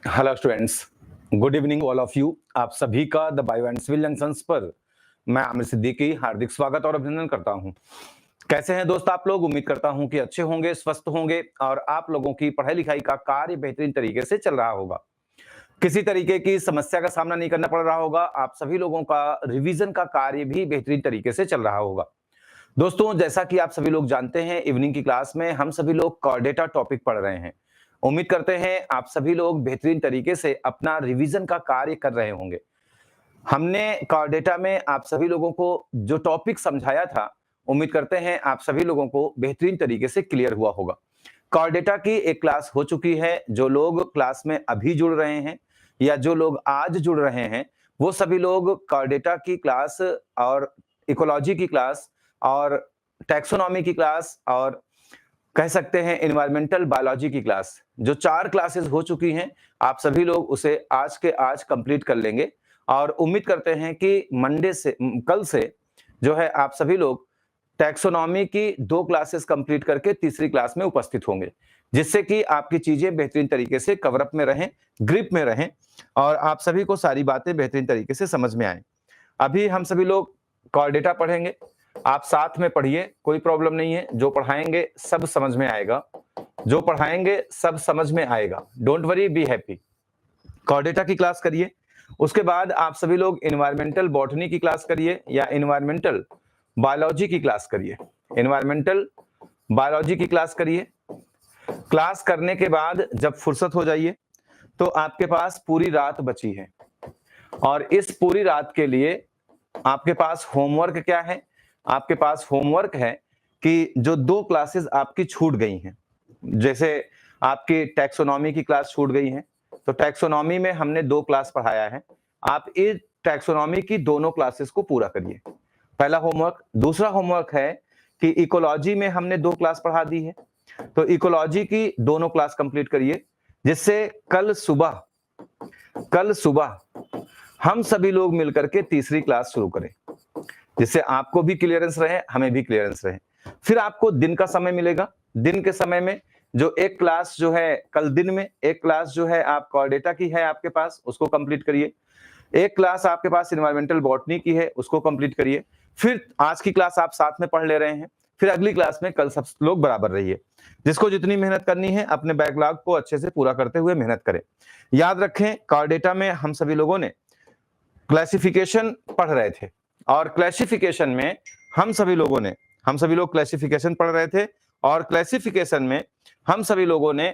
Hello students, good evening all of you. आप सभी का the bio and civil junctions पर मैं आमिर सिद्दीकी हार्दिक स्वागत और अभिनंदन करता हूं। कैसे हैं दोस्त आप लोग? उम्मीद करता हूं कि अच्छे होंगे, स्वस्थ होंगे और आप लोगों की पढ़ाई लिखाई का कार्य बेहतरीन तरीके से चल रहा होगा। किसी तरीके की समस्या का सामना नहीं करना पड़ रहा होगा। आप सभी लोगों का रिवीजन का कार्य भी बेहतरीन तरीके से चल रहा होगा। दोस्तों, जैसा कि आप सभी लोग जानते हैं, इवनिंग की क्लास में हम सभी लोग कोऑर्डिनेटा टॉपिक पढ़ रहे हैं। उम्मीद करते हैं आप सभी लोग बेहतरीन तरीके से अपना रिवीजन का कार्य कर रहे होंगे। हमने कोऑर्डिनेटा में आप सभी लोगों को जो टॉपिक समझाया था, उम्मीद करते हैं आप सभी लोगों को बेहतरीन तरीके से क्लियर हुआ होगा। कोऑर्डिनेटा की एक क्लास हो चुकी है। जो लोग क्लास में अभी जुड़ रहे हैं या जो लोग आज जुड़ रहे हैं, वो सभी लोग कोऑर्डिनेटा की क्लास और इकोलॉजी की क्लास और टैक्सोनॉमी की क्लास और कह सकते हैं एनवायरमेंटल बायोलॉजी की क्लास, जो 4 क्लासेस हो चुकी हैं, आप सभी लोग उसे आज के आज कंप्लीट कर लेंगे और उम्मीद करते हैं कि मंडे से कल से जो है आप सभी लोग टैक्सोनॉमी की 2 क्लासेस कंप्लीट करके तीसरी क्लास में उपस्थित होंगे, जिससे कि आपकी चीजें बेहतरीन तरीके से कवर अप में रहें, ग्रिप में रहें और आप सभी को सारी बातें बेहतरीन तरीके से समझ में आए। अभी हम सभी लोग कोऑर्डिनेटा पढ़ेंगे। आप साथ में पढ़िए, कोई प्रॉब्लम नहीं है। जो पढ़ाएंगे सब समझ में आएगा, जो पढ़ाएंगे सब समझ में आएगा। Don't worry, be happy. कोऑर्डिनेटा की क्लास करिए, उसके बाद आप सभी लोग एनवायरमेंटल बॉटनी की क्लास करिए या एनवायरमेंटल बायोलॉजी की क्लास करिए। एनवायरमेंटल बायोलॉजी की क्लास करिए। क्लास करने के बाद जब फुर्सत हो जाइए तो आपके पास पूरी रात बची है और इस पूरी रात के लिए आपके पास होमवर्क क्या है? आपके पास होमवर्क है कि जो 2 क्लासेस आपकी छूट गई हैं, जैसे आपकी टैक्सोनॉमी की क्लास छूट गई है, तो टैक्सोनॉमी में हमने 2 क्लास पढ़ाया है। आप इस टैक्सोनॉमी की दोनों क्लासेस को पूरा करिए, पहला होमवर्क। दूसरा होमवर्क है कि इकोलॉजी में हमने 2 क्लास पढ़ा दी है, तो इकोलॉजी की दोनों क्लास कंप्लीट करिए, जिससे कल सुबह हम सभी लोग मिलकर के तीसरी क्लास शुरू करें, जिससे आपको भी क्लियरेंस रहे, हमें भी क्लियरेंस रहे। फिर आपको दिन का समय मिलेगा। दिन के समय में जो एक क्लास जो है कल दिन में, एक क्लास जो है आप कोऑर्डिनेटा की है आपके पास, उसको कंप्लीट करिए। एक क्लास आपके पास एनवायरमेंटल बॉटनी की है, उसको कंप्लीट करिए। फिर आज की क्लास आप साथ में पढ़ ले रहे हैं, फिर अगली क्लास में कल सब लोग बराबर रहिए। जिसको जितनी मेहनत करनी है अपने बैकलॉग को अच्छे से पूरा करते हुए मेहनत करें। याद रखें, कोऑर्डिनेटा में हम सभी लोगों ने क्लासिफिकेशन पढ़ रहे थे और क्लासिफिकेशन में हम सभी लोग क्लासिफिकेशन पढ़ रहे थे और क्लासिफिकेशन में हम सभी लोगों ने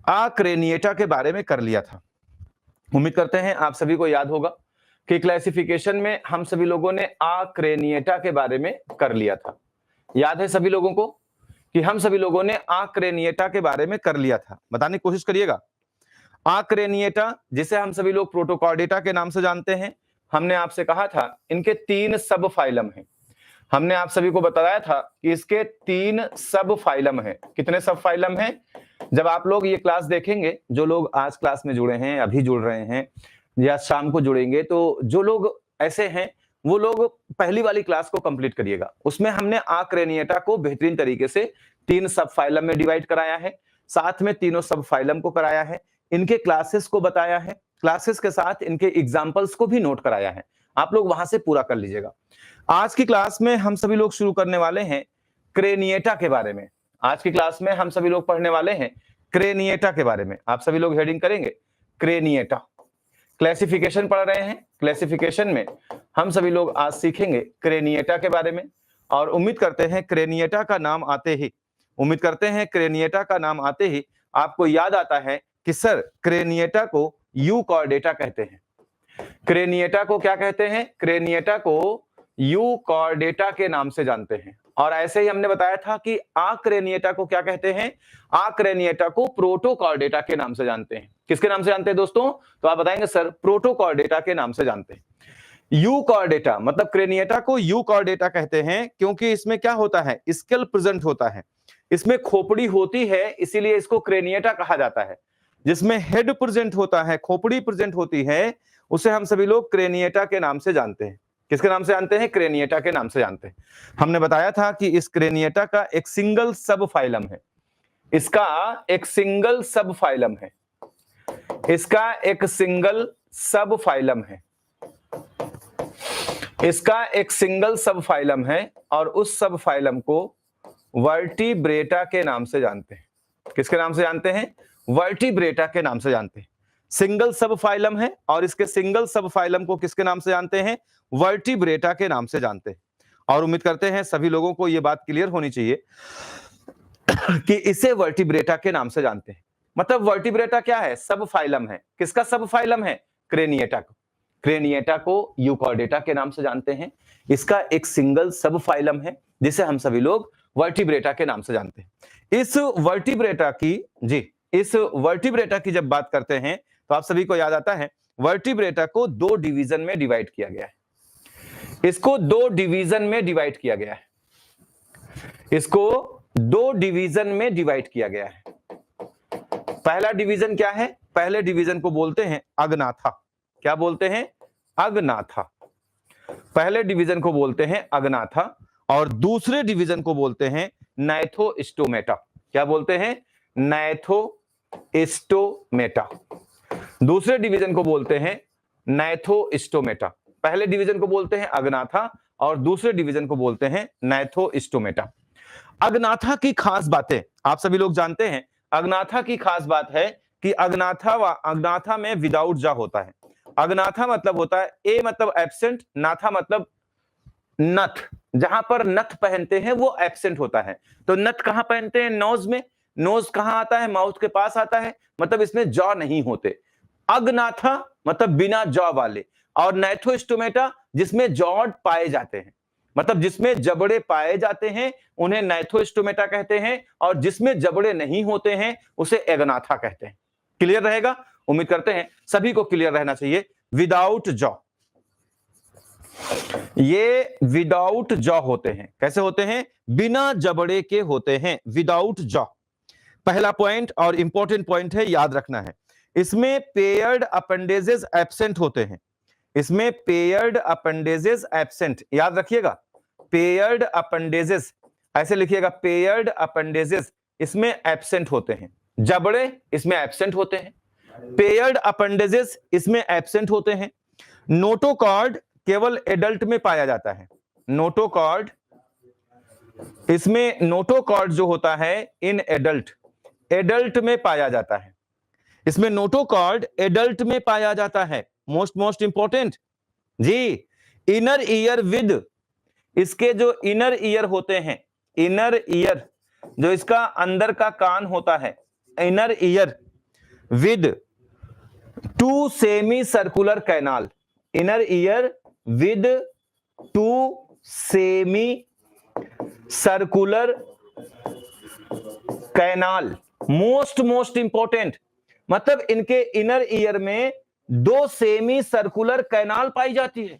आक्रेनिएटा के बारे में कर लिया था। उम्मीद करते हैं आप सभी को याद होगा कि क्लासिफिकेशन में हम सभी लोगों ने आक्रेनिएटा के बारे में कर लिया था। याद है सभी लोगों को कि हम सभी लोगों ने आक्रेनिएटा के बारे में कर लिया था? बताने की कोशिश करिएगा। आक्रेनिएटा, जिसे हम सभी लोग प्रोटोकोर्डिटा के नाम से जानते हैं, हमने आपसे कहा था इनके 3 सब फाइलम हैं। हमने आप सभी को बताया था कि इसके 3 सब फाइलम हैं। कितने सब फाइलम हैं? जब आप लोग ये क्लास देखेंगे, जो लोग आज क्लास में जुड़े हैं, अभी जुड़ रहे हैं या शाम को जुड़ेंगे, तो जो लोग ऐसे हैं वो लोग पहली वाली क्लास को कंप्लीट करिएगा। उसमें हमने आक्रेनिएटा को बेहतरीन तरीके से 3 सब फाइलम में डिवाइड कराया है, साथ में तीनों सब फाइलम को कराया है, इनके क्लासेस को बताया है, क्लासेस के साथ इनके एग्जाम्पल्स को भी नोट कराया है। आप लोग वहां से पूरा कर लीजिएगा। आज की क्लास में हम सभी लोग शुरू करने वाले हैं क्रेनिएटा के बारे में। आज की क्लास में हम सभी लोग पढ़ने वाले हैं क्रेनिएटा के बारे में। आप सभी लोग हेडिंग करेंगे क्रेनिएटा। क्लासिफिकेशन पढ़ रहे हैं, क्लासिफिकेशन में हम सभी लोग आज सीखेंगे क्रेनिएटा के बारे में और उम्मीद करते हैं क्रेनिएटा का नाम आते ही आपको याद आता है कि सर क्रेनिएटा को यू कोऑर्डिनेटा कहते हैं। क्रेनिएटा को क्या कहते हैं? क्रेनिएटा को यू कोऑर्डिनेटा के नाम से जानते हैं। और ऐसे ही हमने बताया था कि आक्रेनिएटा को क्या कहते हैं? आक्रेनिएटा को प्रोटोकोर्डिनेटा के नाम से जानते हैं। किसके नाम से जानते हैं दोस्तों? तो आप बताएंगे सर प्रोटोकोर्डिनेटा के नाम से जानते हैं। यू कोऑर्डिनेटा मतलब क्रेनिएटा को यू कोऑर्डिनेटा कहते हैं क्योंकि इसमें क्या होता है? स्केल प्रेजेंट होता है, इसमें खोपड़ी होती है, इसीलिए इसको क्रेनिएटा कहा जाता है। जिसमें हेड प्रेजेंट होता है, खोपड़ी प्रेजेंट होती है, उसे हम सभी लोग क्रेनिएटा के नाम से जानते हैं। किसके नाम से जानते हैं? क्रेनिएटा के नाम से जानते हैं। हमने बताया था कि इस क्रेनिएटा का एक सिंगल सब फाइलम है, इसका एक सिंगल सब फाइलम है। इसका एक सिंगल सब फाइलम है, इसका एक सिंगल सब फाइलम है और उस सब फाइलम को वर्टिब्रेटा के नाम से जानते हैं। किसके नाम से जानते हैं? वर्टिब्रेटा के नाम से जानते हैं। सिंगल सब फाइलम है और इसके सिंगल सब फाइलम को किसके नाम से जानते हैं? वर्टिब्रेटा के नाम से जानते हैं। और उम्मीद करते हैं सभी लोगों को यह बात क्लियर होनी चाहिए कि इसे वर्टिब्रेटा के नाम से जानते हैं। मतलब वर्टिब्रेटा क्या है? सब फाइलम है। किसका सब फाइलम है? क्रेनिएटा को। क्रेनिएटा को यूकॉर्डेटा के नाम से जानते हैं। इसका एक सिंगल सब फाइलम है जिसे हम सभी लोग वर्टिब्रेटा के नाम से जानते हैं। इस वर्टिब्रेटा की जब बात करते हैं तो आप सभी को याद आता है वर्टिब्रेटा को दो डिवीजन में डिवाइड किया गया है। इसको दो डिवीजन में डिवाइड किया गया है। इसको दो डिवीजन में डिवाइड किया गया है। पहला डिवीजन क्या है? पहले डिवीजन को बोलते हैं अग्नाथा। क्या बोलते हैं? अग्नाथा। पहले डिवीजन को बोलते हैं अग्नाथा और दूसरे डिवीजन को बोलते हैं नाइथोस्टोमेटा। क्या बोलते हैं? नाइथोस्टोमेटा। दूसरे डिवीजन को बोलते हैं नाइथोस्टोमेटा। पहले डिवीजन को बोलते हैं अग्नाथा और दूसरे डिवीजन को बोलते हैं नाइथोस्टोमेटा। अग्नाथा की खास बातें आप सभी लोग जानते हैं। अग्नाथा की खास बात है कि अग्नाथा में विदाउट जा होता है। अग्नाथा मतलब होता है ए मतलब एब्सेंट, नाथा मतलब नथ। जहां पर नथ पहनते हैं वो एब्सेंट होता है। तो नथ कहां पहनते हैं? नोज में। नोज कहां आता है? माउथ के पास आता है। मतलब इसमें जॉ नहीं होते। अग्नाथा मतलब बिना जॉ वाले और नाइथोस्टोमेटा जिसमें जॉ पाए जाते हैं। मतलब जिसमें जबड़े पाए जाते हैं उन्हें नाइथोस्टोमेटा कहते हैं और जिसमें जबड़े नहीं होते हैं उसे अग्नाथा कहते हैं। क्लियर रहेगा? उम्मीद करते हैं सभी को क्लियर रहना चाहिए। विदाउट जॉ, ये विदाउट जॉ होते हैं। कैसे होते हैं? बिना जबड़े के होते हैं, विदाउट जॉ। पहला पॉइंट और इंपॉर्टेंट पॉइंट है, याद रखना है। इसमें पेयर्ड अपेंडेजेस एब्सेंट होते हैं। इसमें पेयर्ड अपेंडेजेस एब्सेंट, याद रखिएगा। पेयर्ड अपेंडेजेस ऐसे लिखिएगा, पेयर्ड अपेंडेजेस इसमें एब्सेंट होते हैं। जबड़े इसमें एब्सेंट होते हैं, पेयर्ड अपेंडेजेस इसमें एब्सेंट होते हैं। नोटोकॉर्ड केवल एडल्ट में पाया जाता है। नोटोकॉर्ड, इसमें नोटोकॉर्ड जो होता है इन एडल्ट में पाया जाता है। इसमें नोटोकॉर्ड एडल्ट में पाया जाता है। मोस्ट इंपॉर्टेंट जी। इनर ईयर विद, इसके जो इनर ईयर होते हैं, इनर ईयर जो इसका अंदर का कान होता है, inner ear with 2 semi circular canal. Inner ear with 2 semi circular canal. Most important, मतलब इनके इनर ईयर में 2 सेमी सर्कुलर कैनाल पाई जाती है।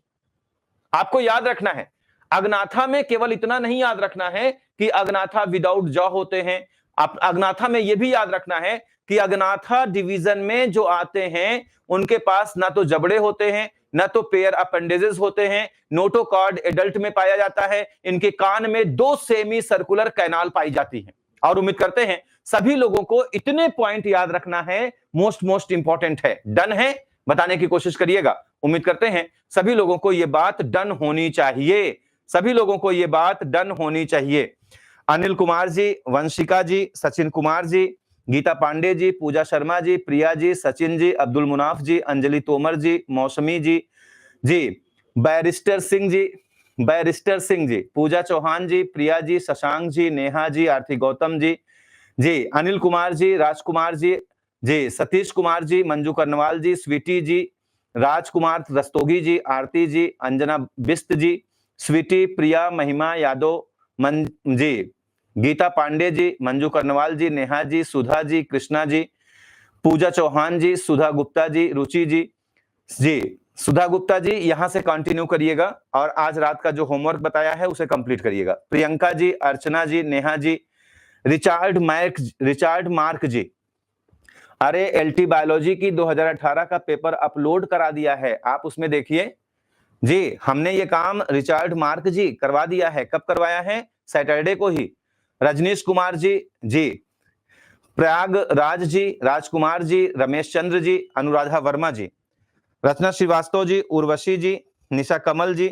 आपको याद रखना है, अग्नाथा में केवल इतना नहीं याद रखना है कि अग्नाथा विदाउट जॉ होते हैं। अग्नाथा में यह भी याद रखना है कि अग्नाथा डिवीजन में जो आते हैं उनके पास ना तो जबड़े होते हैं, ना तो पेयर अपेंडेजेस होते हैं। नोटोकॉर्ड एडल्ट में पाया जाता है। इनके कान में 2 सेमी सर्कुलर कैनाल पाई जाती है। और उम्मीद करते हैं सभी लोगों को इतने पॉइंट याद रखना है, मोस्ट इंपॉर्टेंट है। डन है? बताने की कोशिश करिएगा। उम्मीद करते हैं सभी लोगों को यह बात डन होनी चाहिए। सभी लोगों को यह बात डन होनी चाहिए। अनिल कुमार जी, वंशिका जी, सचिन कुमार जी, गीता पांडे जी, पूजा शर्मा जी, प्रिया जी, सचिन जी, अब्दुल मुनाफ जी, अंजलि तोमर जी, मौसमी जी, बैरिस्टर सिंह जी, पूजा चौहान जी, प्रिया जी, शशांक जी, नेहा जी, आरती गौतम जी, अनिल कुमार जी, राजकुमार जी, सतीश कुमार जी, मंजू करनवाल जी, स्वीटी जी, राजकुमार रस्तोगी जी, आरती जी, अंजना बिस्त जी, स्वीटी, प्रिया, महिमा यादव जी, गीता पांडे जी, मंजू करनवाल जी, नेहा जी, सुधा जी, कृष्णा जी, पूजा चौहान जी, सुधा गुप्ता जी, रुचि जी, सुधा गुप्ता जी यहां से कंटिन्यू करिएगा और आज रात का जो होमवर्क बताया है उसे कंप्लीट करिएगा। प्रियंका जी, अर्चना जी, नेहा जी, रिचार्ड मार्क जी, अरे एलटी बायोलॉजी की 2018 का पेपर अपलोड करा दिया है, आप उसमें देखिए जी। हमने ये काम रिचार्ड मार्क जी करवा दिया है। कब करवाया है? सैटरडे को ही। रजनीश कुमार जी, प्रयागराज जी, राजकुमार जी, रमेश चंद्र जी, अनुराधा वर्मा जी, रचना श्रीवास्तव जी, उर्वशी जी, निशा कमल जी,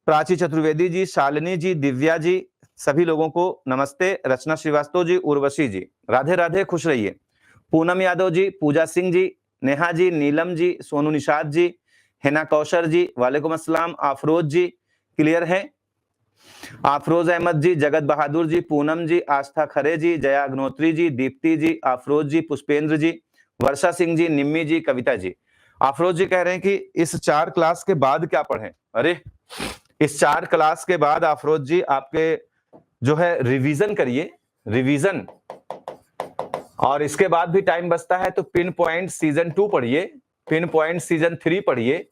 प्राची चतुर्वेदी जी, शालिनी जी, दिव्या जी, सभी लोगों को नमस्ते। रचना श्रीवास्तव जी, उर्वशी जी, राधे राधे, खुश रहिए। पूनम यादव जी, पूजा सिंह जी, नेहा जी, नीलम जी, सोनू निषाद जी, हिना कौशर जी, वालेकुम अस्सलाम। आफरोज जी, क्लियर है? आफरोज अहमद जी, जगत बहादुर जी, पूनम जी, आस्था खरे जी, जया अग्नोत्री जी, दीप्ति जी, आफरोज जी, पुष्पेंद्र जी, वर्षा सिंह जी, निम्मी जी, कविता जी। आफरोज जी कह रहे हैं कि इस 4 क्लास के बाद क्या पढ़ें? अरे इस 4 क्लास के बाद आफरोज जी आपके जो है रिवीजन करिए, रिवीजन। और इसके बाद भी टाइम बचता है तो पिन पॉइंट सीजन 2 पढ़िए, पिन पॉइंट सीजन 3 पढ़िए।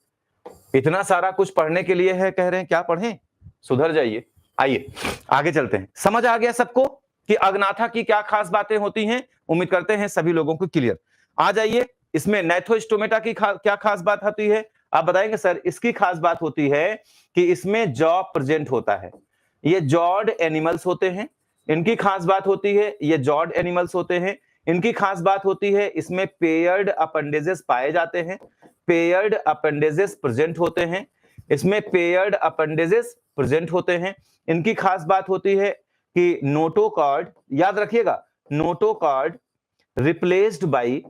इतना सारा कुछ पढ़ने के लिए है, कह रहे हैं क्या पढ़ें? सुधर जाइए। आइए आगे चलते हैं। समझ आ गया सबको कि अग्नाथा की क्या खास बातें होती हैं? उम्मीद करते हैं सभी लोगों को क्लियर। आ जाइए, इसमें नाइथोस्टोमेटा की क्या खास बात होती है? आप बताएंगे सर। इसकी खास बात होती है कि इसमें जॉ प्रेजेंट होता है। ये जॉड एनिमल्स होते हैं, इनकी खास बात होती है, ये जॉड एनिमल्स होते हैं। इनकी खास बात होती है इसमें पेयर्ड अपेंडेजेस पाए जाते हैं, पेयर्ड अपेंडेजेस प्रेजेंट होते हैं, इसमें पेयर्ड अपेंडेजेस प्रेजेंट होते हैं। इनकी खास बात होती है कि नोटोकॉर्ड, याद रखिएगा, notochord replaced by,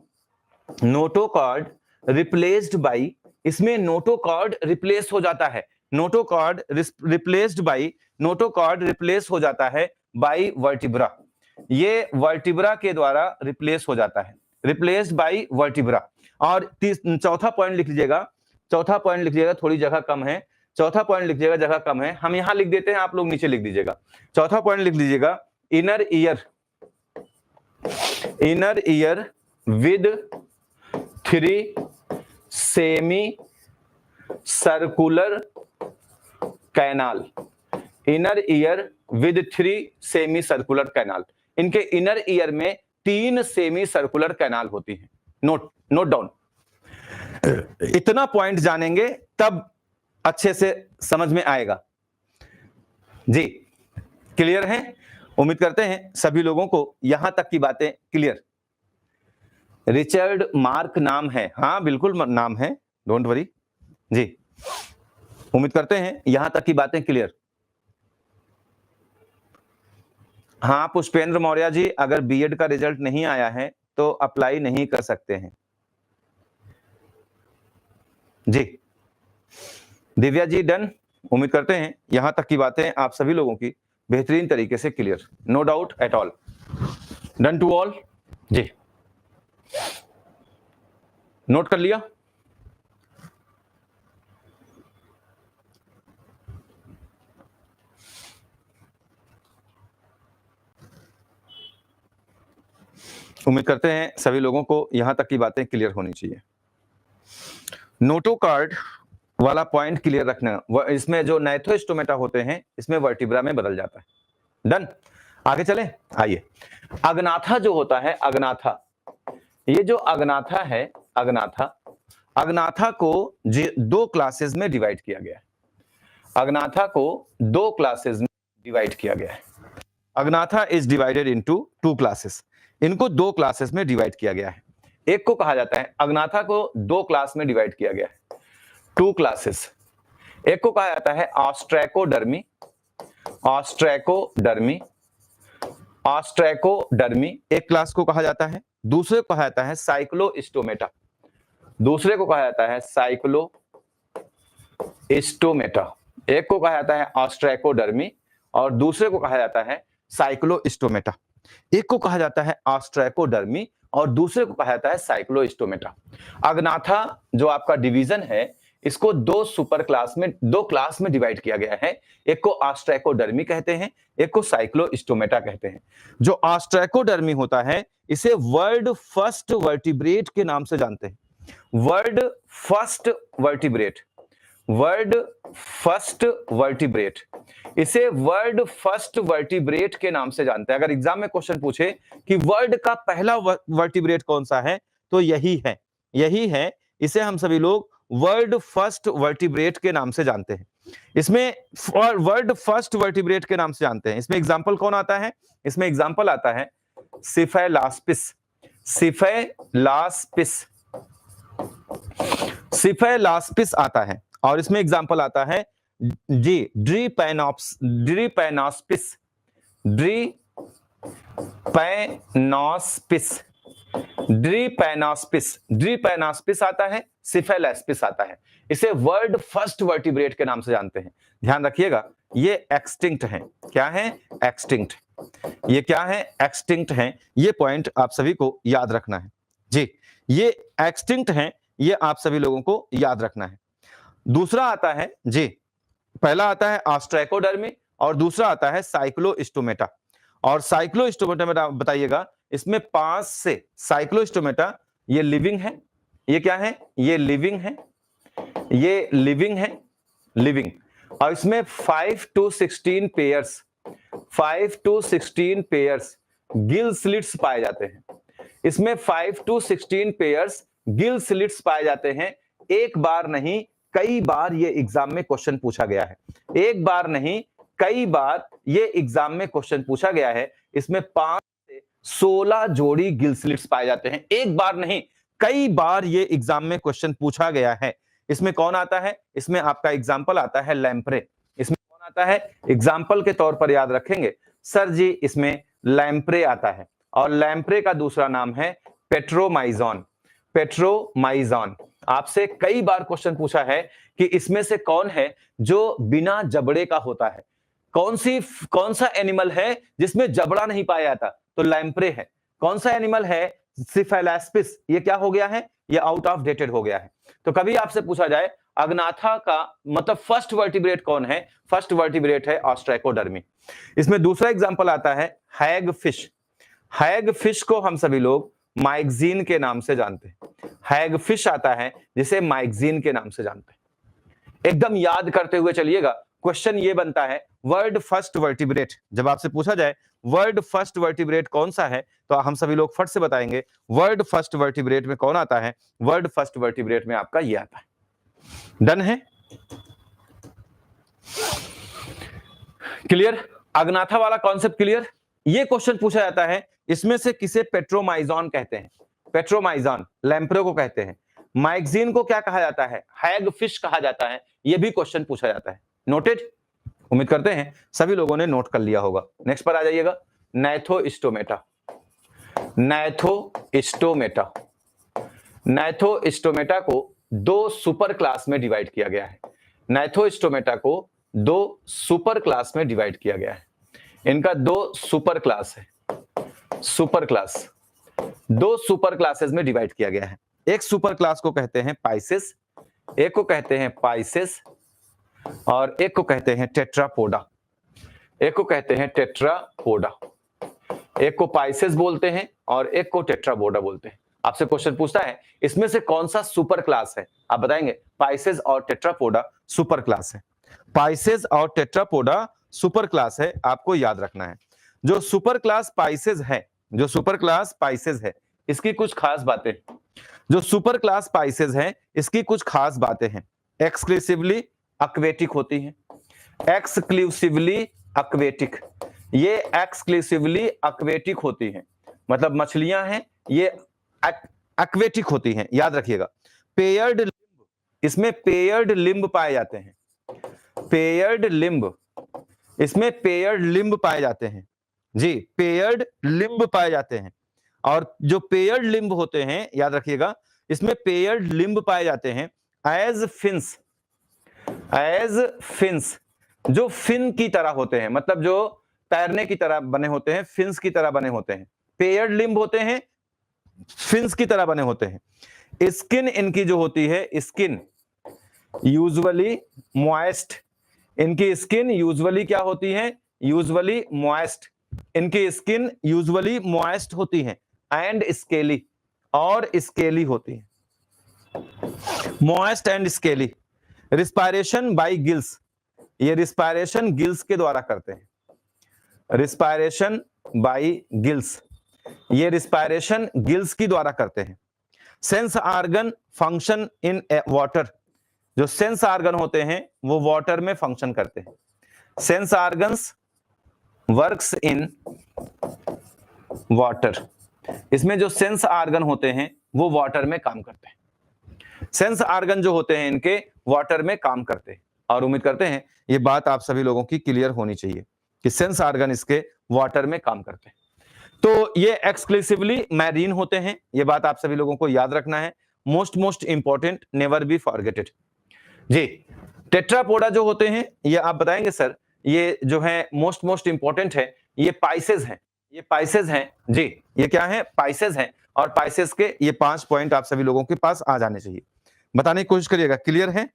notochord replaced by, इसमें नोटोकॉर्ड रिप्लेस हो जाता है, notochord replaced by, notochord replace हो जाता है बाई वर्टिब्रा। ये वर्टिब्रा के द्वारा रिप्लेस हो जाता है, रिप्लेस्ड बाई वर्टिब्रा। और चौथा पॉइंट लिख लीजिएगा, चौथा पॉइंट लिख लीजिएगा, थोड़ी जगह कम है, चौथा पॉइंट लिख लीजिएगा, जगह कम है, हम यहां लिख देते हैं, आप लोग नीचे लिख दीजिएगा। चौथा पॉइंट लिख लीजिएगा, inner ear, inner ear with 3 semi circular canal, inner ear with 3 semi circular canal. इनके इनर ईयर में 3 सेमी सर्कुलर कैनाल होती हैं। Note down. इतना पॉइंट जानेंगे तब अच्छे से समझ में आएगा जी। क्लियर है? उम्मीद करते हैं सभी लोगों को यहां तक की बातें क्लियर। रिचर्ड मार्क नाम है, हाँ बिल्कुल नाम है, डोंट वरी जी। उम्मीद करते हैं यहां तक की बातें क्लियर। हाँ पुष्पेंद्र मौर्य जी, अगर बीएड का रिजल्ट नहीं आया है तो अप्लाई नहीं कर सकते हैं जी। दिव्या जी डन। उम्मीद करते हैं यहां तक की बातें आप सभी लोगों की बेहतरीन तरीके से clear, no doubt at all. Done to all जी। नोट कर लिया? उम्मीद करते हैं सभी लोगों को यहां तक की बातें क्लियर होनी चाहिए। नोटोकॉर्ड वाला पॉइंट क्लियर रखना, इसमें जो नाइथोस्टोमेटा होते हैं इसमें वर्टिब्रा में बदल जाता है। डन। आगे चलें। आइए, अग्नाथा जो होता है, अग्नाथा, ये जो अग्नाथा है, अग्नाथा, अग्नाथा को 2 क्लासेस में डिवाइड किया गया है। अग्नाथा को 2 क्लासेस में डिवाइड किया गया है। अग्नाथा इज डिवाइडेड इनटू 2 क्लासेस। इनको 2 क्लासेस में डिवाइड किया गया है। एक को कहा जाता है, अग्नाथा को 2 क्लास में डिवाइड किया गया है, 2 क्लासेस। एक को कहा जाता है ऑस्ट्रैकोडर्मी, ऑस्ट्रैकोडर्मी, ऑस्ट्रैकोडर्मी एक क्लास को कहा जाता है। दूसरे को कहा जाता है साइक्लोस्टोमेटा, दूसरे को कहा जाता है साइक्लोस्टोमेटा। एक को कहा जाता है ऑस्ट्रैकोडर्मी और दूसरे को कहा जाता है साइक्लोस्टोमेटा। एक को कहा जाता है ऑस्ट्रैकोडर्मी और दूसरे को कहा जाता है साइक्लोस्टोमेटा। अग्नाथा जो आपका डिवीजन है, इसको 2 सुपर क्लास में, 2 क्लास में डिवाइड किया गया है। एक को ऑस्ट्रैकोडर्मी कहते हैं, एक को साइक्लोस्टोमेटा कहते हैं। जो ऑस्ट्रैकोडर्मी होता है इसे वर्ल्ड फर्स्ट वर्टिब्रेट के नाम से जानते हैं। World first vertebrate, world first vertebrate, इसे वर्ल्ड फर्स्ट वर्टिब्रेट के नाम से जानते हैं। अगर एग्जाम में क्वेश्चन पूछे कि वर्ल्ड का पहला वर्टिब्रेट कौन सा है तो यही है, यही है। इसे हम सभी लोग वर्ल्ड फर्स्ट वर्टिब्रेट के नाम से जानते हैं। इसमें वर्ल्ड फर्स्ट वर्टिब्रेट के नाम से जानते हैं। इसमें एग्जांपल कौन आता है? इसमें एग्जांपल आता है सिफेलास्पिस, सिफेलास्पिस, सिफेलास्पिस आता है। और इसमें एग्जांपल आता है जी ड्रीपेनोस्पिस, ड्रीपेनोस्पिस, ड्रीपेनोस्पिस, ड्रीपेनोस्पिस आता है, सिफेलास्पिस आता है। इसे वर्ल्ड फर्स्ट वर्टिब्रेट के नाम से जानते हैं। ध्यान रखिएगा, ये एक्सटिंक्ट हैं। क्या है? एक्सटिंक्ट। ये क्या है? एक्सटिंक्ट हैं। ये पॉइंट आप सभी को याद रखना है जी। ये एक्सटिंक्ट हैं, ये आप सभी लोगों को याद रखना है। दूसरा आता है जी, पहला आता है ऑस्ट्रेकोडर्मी और दूसरा आता है साइक्लोस्टोमेटा। और साइक्लोस्टोमेटा बताइएगा, इसमें 5 से साइक्लोस्टोमेटा, ये लिविंग है, ये क्या है? ये लिविंग है, ये लिविंग है, लिविंग। और इसमें 5 to 16 pairs, 5 to 16 pairs gill slits पाए जाते हैं। इसमें 5 to 16 पेयर्स गिल स्लिट्स पाए जाते हैं। एक बार नहीं, कई बार ये एग्जाम में क्वेश्चन पूछा गया है। एक बार नहीं, कई बार ये एग्जाम में क्वेश्चन पूछा गया है। इसमें 5 से 16 जोड़ी गिल स्लिट्स पाए जाते हैं। एक बार नहीं, कई बार ये एग्जाम में क्वेश्चन पूछा गया है। इसमें कौन आता है? इसमें आपका एग्जाम्पल आता है लैम्प्रे। इसमें कौन आता है? एग्जाम्पल के तौर पर याद रखेंगे सर जी, इसमें लैम्प्रे आता है। और लैम्प्रे का दूसरा नाम है पेट्रोमाइजॉन, पेट्रोमाइजॉन। आपसे कई बार क्वेश्चन पूछा है कि इसमें से कौन है जो बिना जबड़े का होता है? कौन सा एनिमल है जिसमें जबड़ा नहीं पाया जाता? तो लैम्प्रे है। कौन सा एनिमल है? सिफेलास्पिस। ये क्या हो गया है? ये आउट ऑफ डेटेड हो गया है। तो कभी आपसे पूछा जाए अग्नाथा का मतलब फर्स्ट वर्टिब्रेट कौन है? फर्स्ट वर्टिब्रेट है ऑस्ट्रेकोडर्मी। इसमें दूसरा एग्जांपल आता है हैग फिश। हैग फिश को हम सभी लोग माइक्जीन के नाम से जानते हैं। हैग फिश आता है जिसे माइक्जीन के नाम से जानते हैं। एकदम याद करते हुए चलिएगा। क्वेश्चन ये बनता है वर्ल्ड फर्स्ट वर्टिब्रेट, जब आपसे पूछा जाए वर्ल्ड फर्स्ट वर्टिब्रेट कौन सा है, तो हम सभी लोग फट से बताएंगे वर्ल्ड फर्स्ट वर्टिब्रेट में कौन आता है? वर्ल्ड फर्स्ट वर्टिब्रेट में आपका ये आता है। डन है? क्लियर? अग्नाथा वाला कॉन्सेप्ट क्लियर? ये क्वेश्चन पूछा जाता है इसमें से किसे पेट्रोमाइजॉन कहते हैं? पेट्रोमाइजॉन लैम्प्रे को कहते हैं। माइक्जीन को क्या कहा जाता है? हैग फिश कहा जाता है। यह भी क्वेश्चन पूछा जाता है। नोटेड? उम्मीद करते हैं सभी लोगों ने नोट कर लिया होगा। नेक्स्ट पर आ जाइएगा, नैथोस्टोमेटा। नैथोस्टोमेटा, नैथोस्टोमेटा को 2 सुपर क्लास में डिवाइड किया गया है। नैथोस्टोमेटा को 2 सुपर क्लास में डिवाइड किया गया है। इनका 2 सुपर क्लास है। सुपर क्लास 2 सुपर क्लासेस में डिवाइड किया गया है। एक सुपर क्लास को कहते हैं पाइसेस, एक को कहते हैं पाइसेस और एक को कहते हैं टेट्रापोडा। एक को कहते हैं टेट्रापोडा। एक को पाइसेस बोलते हैं और एक को टेट्रापोडा बोलते हैं। आपसे क्वेश्चन पूछता है इसमें से कौन सा सुपर क्लास है, आप बताएंगे पाइसेस और टेट्रापोडा सुपर क्लास है। पाइसेस और टेट्रापोडा सुपर क्लास है, आपको याद रखना है। जो सुपर क्लास पाइसेस है, जो सुपर क्लास पाइसेस है, इसकी कुछ खास बातें, जो सुपर क्लास पाइसेस है इसकी कुछ खास बातें हैं। एक्सक्लूसिवली एक्वेटिक होती हैं। एक्सक्लूसिवली एक्वेटिक, ये एक्सक्लूसिवली एक्वेटिक होती हैं, मतलब मछलियां हैं ये एक्वेटिक होती हैं, याद रखिएगा। पेयर्ड लिम्ब, इसमें पेयर्ड लिम्ब पाए जाते हैं। पेयर्ड लिम्ब, इसमें पेयर्ड लिम्ब पाए जाते हैं जी, पेयर्ड लिम्ब पाए जाते हैं। और जो पेयर्ड लिम्ब होते हैं, याद रखिएगा, इसमें पेयर्ड लिम्ब पाए जाते हैं एज फिन्स, एज फिन्स, जो फिन की तरह होते हैं, मतलब जो तैरने की तरह बने होते हैं, फिन्स की तरह बने होते हैं। पेयर्ड लिम्ब होते हैं, फिन्स की तरह बने होते हैं। स्किन इनकी जो होती है, स्किन यूजुअली मॉइस्ट, इनकी स्किन यूजुअली क्या होती है? यूजुअली मॉइस्ट, इनकी स्किन यूजुअली मॉइस्ट होती है एंड स्केली, और स्केली होती है, moist and scaly. Respiration by gills, ये रिस्पायरेशन गिल्स के द्वारा करते हैं। रिस्पायरेशन बाय गिल्स, ये रिस्पायरेशन गिल्स की द्वारा करते हैं। Sense organ function in water, जो सेंस ऑर्गन होते हैं वो वाटर में फंक्शन करते हैं। Sense organs works in water. इसमें जो सेंस आर्गन होते हैं वो वाटर में काम करते हैं। सेंस आर्गन जो होते हैं इनके वाटर में काम करते हैं, और उम्मीद करते हैं ये बात आप सभी लोगों की क्लियर होनी चाहिए कि सेंस आर्गन इसके वाटर में काम करते हैं। तो ये एक्सक्लूसिवली मैरीन होते हैं, ये बात आप सभी लोगों को याद रखना है। Most important, never be forgetted जी। टेट्रापोडा जो होते हैं ये आप बताएंगे सर, ये जो है मोस्ट इंपॉर्टेंट है, ये पाइसेस हैं, ये पाइसेस हैं जी। ये क्या है? पाइसेस हैं। और पाइसेस के ये 5 पॉइंट आप सभी लोगों के पास आ जाने चाहिए। बताने की कोशिश करिएगा। क्लियर है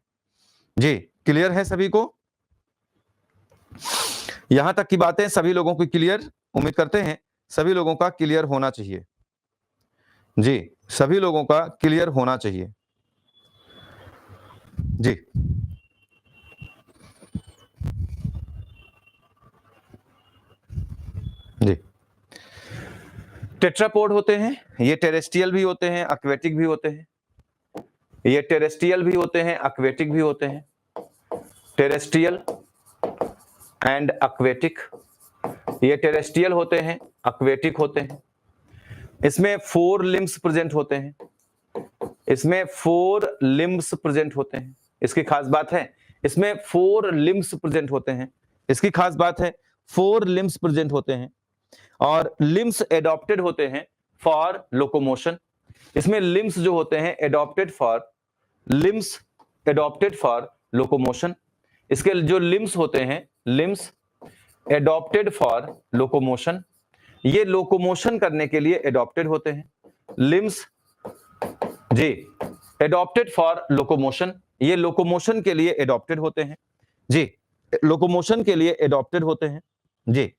जी? क्लियर है सभी को? यहां तक की बातें सभी लोगों को क्लियर, उम्मीद करते हैं सभी लोगों का क्लियर होना चाहिए जी। सभी लोगों का क्लियर होना चाहिए जी। जी, टेट्रापोड होते हैं, ये टेरेस्ट्रियल भी होते हैं, एक्वेटिक भी होते हैं। ये टेरेस्ट्रियल भी होते हैं, एक्वेटिक भी होते हैं। टेरेस्ट्रियल एंड एक्वेटिक, ये टेरेस्ट्रियल होते हैं, एक्वेटिक होते हैं। इसमें 4 लिम्स प्रेजेंट होते हैं, इसमें 4 लिम्स प्रेजेंट होते हैं। इसकी खास बात है, इसमें 4 लिम्स प्रेजेंट होते हैं। इसकी खास बात है 4 लिम्स प्रेजेंट होते हैं, और लिम्स एडॉप्टेड होते हैं फॉर लोकोमोशन। इसमें लिम्स जो होते हैं एडॉप्टेड फॉर लोकोमोशन। इसके जो लिम्स होते हैं, लिम्स एडॉप्टेड फॉर लोकोमोशन, ये लोकोमोशन करने के लिए एडॉप्टेड होते हैं। लिम्स जी एडॉप्टेड फॉर लोकोमोशन, ये लोकोमोशन के लिए एडॉप्टेड होते हैं जी। लोकोमोशन के लिए एडॉप्टेड होते हैं जी।